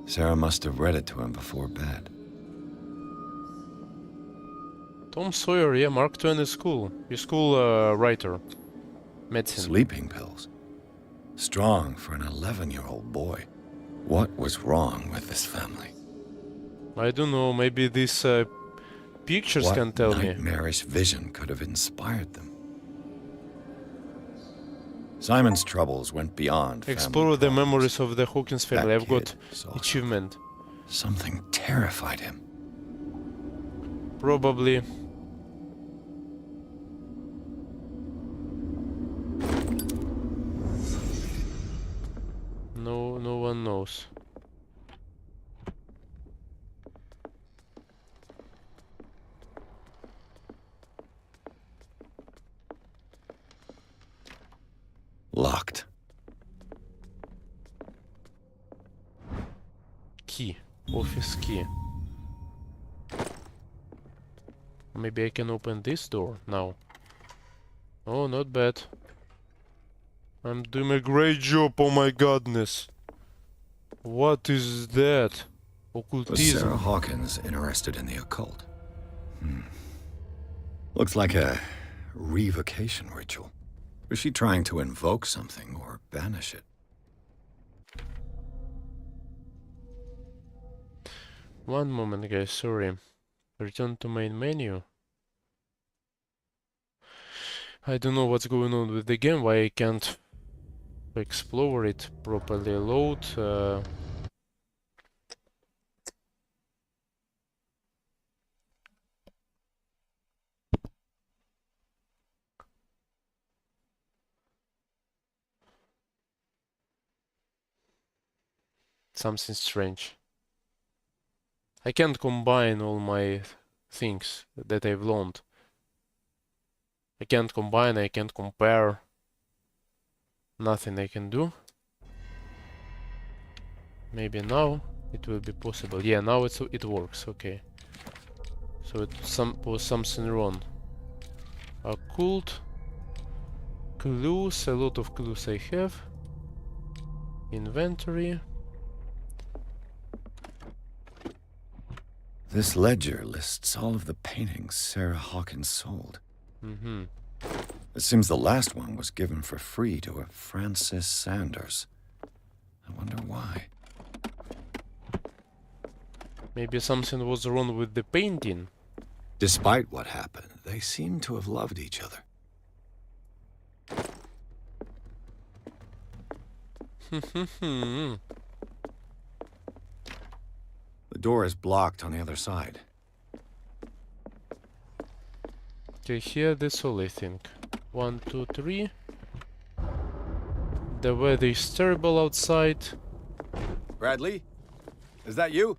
Sarah must have read it to him before bed. Tom Sawyer, yeah, Mark Twain is cool. He's cool writer. Medicine. Sleeping pills. Strong for an 11-year-old boy. What was wrong with this family? I don't know, maybe these pictures can tell me. What nightmarish vision could have inspired them? Simon's troubles went beyond Explore the problems. memories of the Hawkins family. That I've got kid saw achievement. Something terrified him. Probably. No one knows. Locked. Key. Office key. Maybe I can open this door now. Oh, not bad. I'm doing a great job, oh my goodness. What is that? Was Occultism. Sarah Hawkins interested in the occult? Looks like a revocation ritual. Was she trying to invoke something or banish it? One moment, guys, sorry. Return to main menu. I don't know what's going on with the game, why I can't explore it properly. Load. Something strange. I can't combine all my things that I've learned. I can't combine, I can't compare. Nothing I can do. Maybe now it will be possible. Yeah, now it works, okay. So it was something wrong. Occult. Clues, a lot of clues I have. Inventory. This ledger lists all of the paintings Sarah Hawkins sold. It seems the last one was given for free to a Francis Sanders. I wonder why. Maybe something was wrong with the painting. Despite what happened, they seem to have loved each other. The door is blocked on the other side. Okay, here that's all I think. 1, 2, 3. The weather is terrible outside. Bradley? Is that you?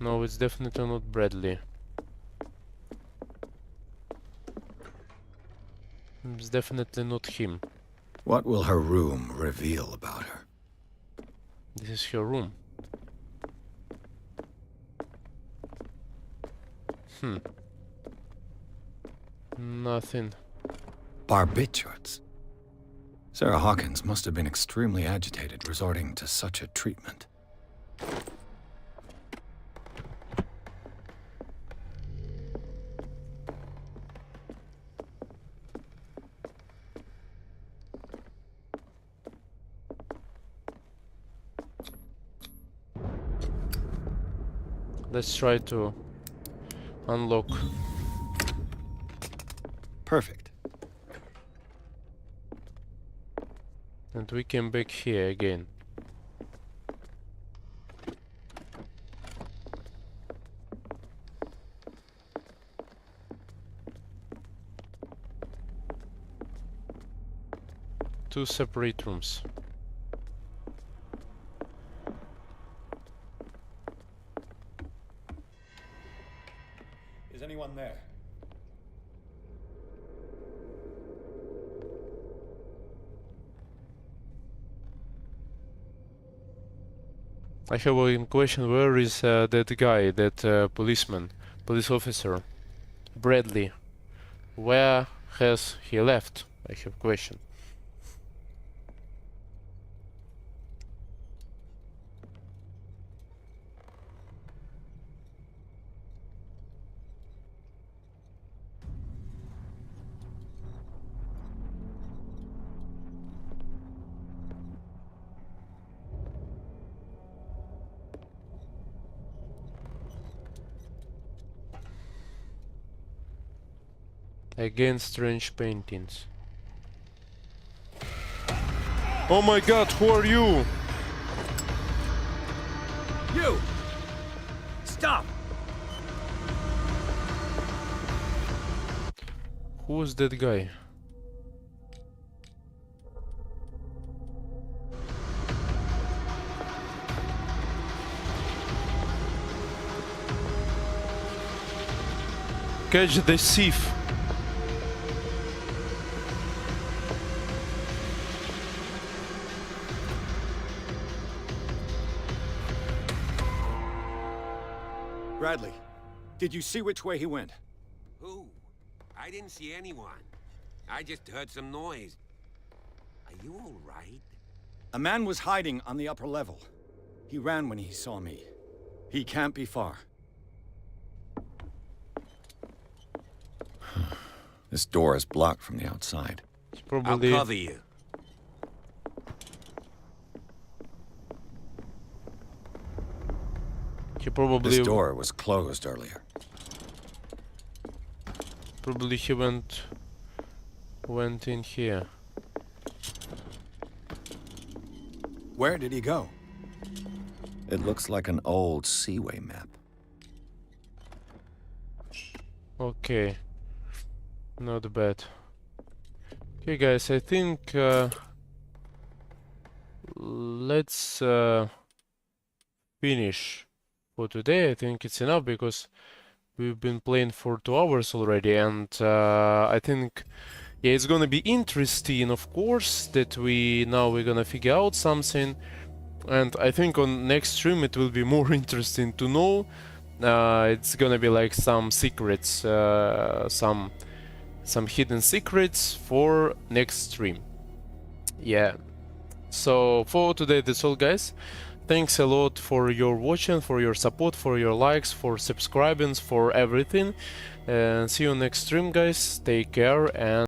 No, it's definitely not Bradley. It's definitely not him. What will her room reveal about her? This is her room. Nothing. Barbiturates. Sarah Hawkins must have been extremely agitated, resorting to such a treatment. Let's try to unlock. Perfect. And we came back here again. Two separate rooms. Is anyone there? I have a question. Where is that guy, that police officer, Bradley? Where has he left? I have a question. Again, strange paintings. Oh my god, who are you? You! Stop! Who's that guy? Catch the thief. Bradley, did you see which way he went? Who? I didn't see anyone. I just heard some noise. Are you all right? A man was hiding on the upper level. He ran when he saw me. He can't be far. This door is blocked from the outside. Probably... I'll cover you. He probably... This door was closed earlier. Probably he went in here. Where did he go? It looks like an old Seaway map. Okay. Not bad. Okay, guys, I think let's finish for today. I think it's enough because we've been playing for 2 hours already, and I think, yeah, it's gonna be interesting, of course, that we're gonna figure out something, and I think on next stream it will be more interesting to know. It's gonna be like some secrets, some hidden secrets for next stream. Yeah. So for today, that's all, guys. Thanks a lot for your watching, for your support, for your likes, for subscribing, for everything. And see you next stream, guys. Take care and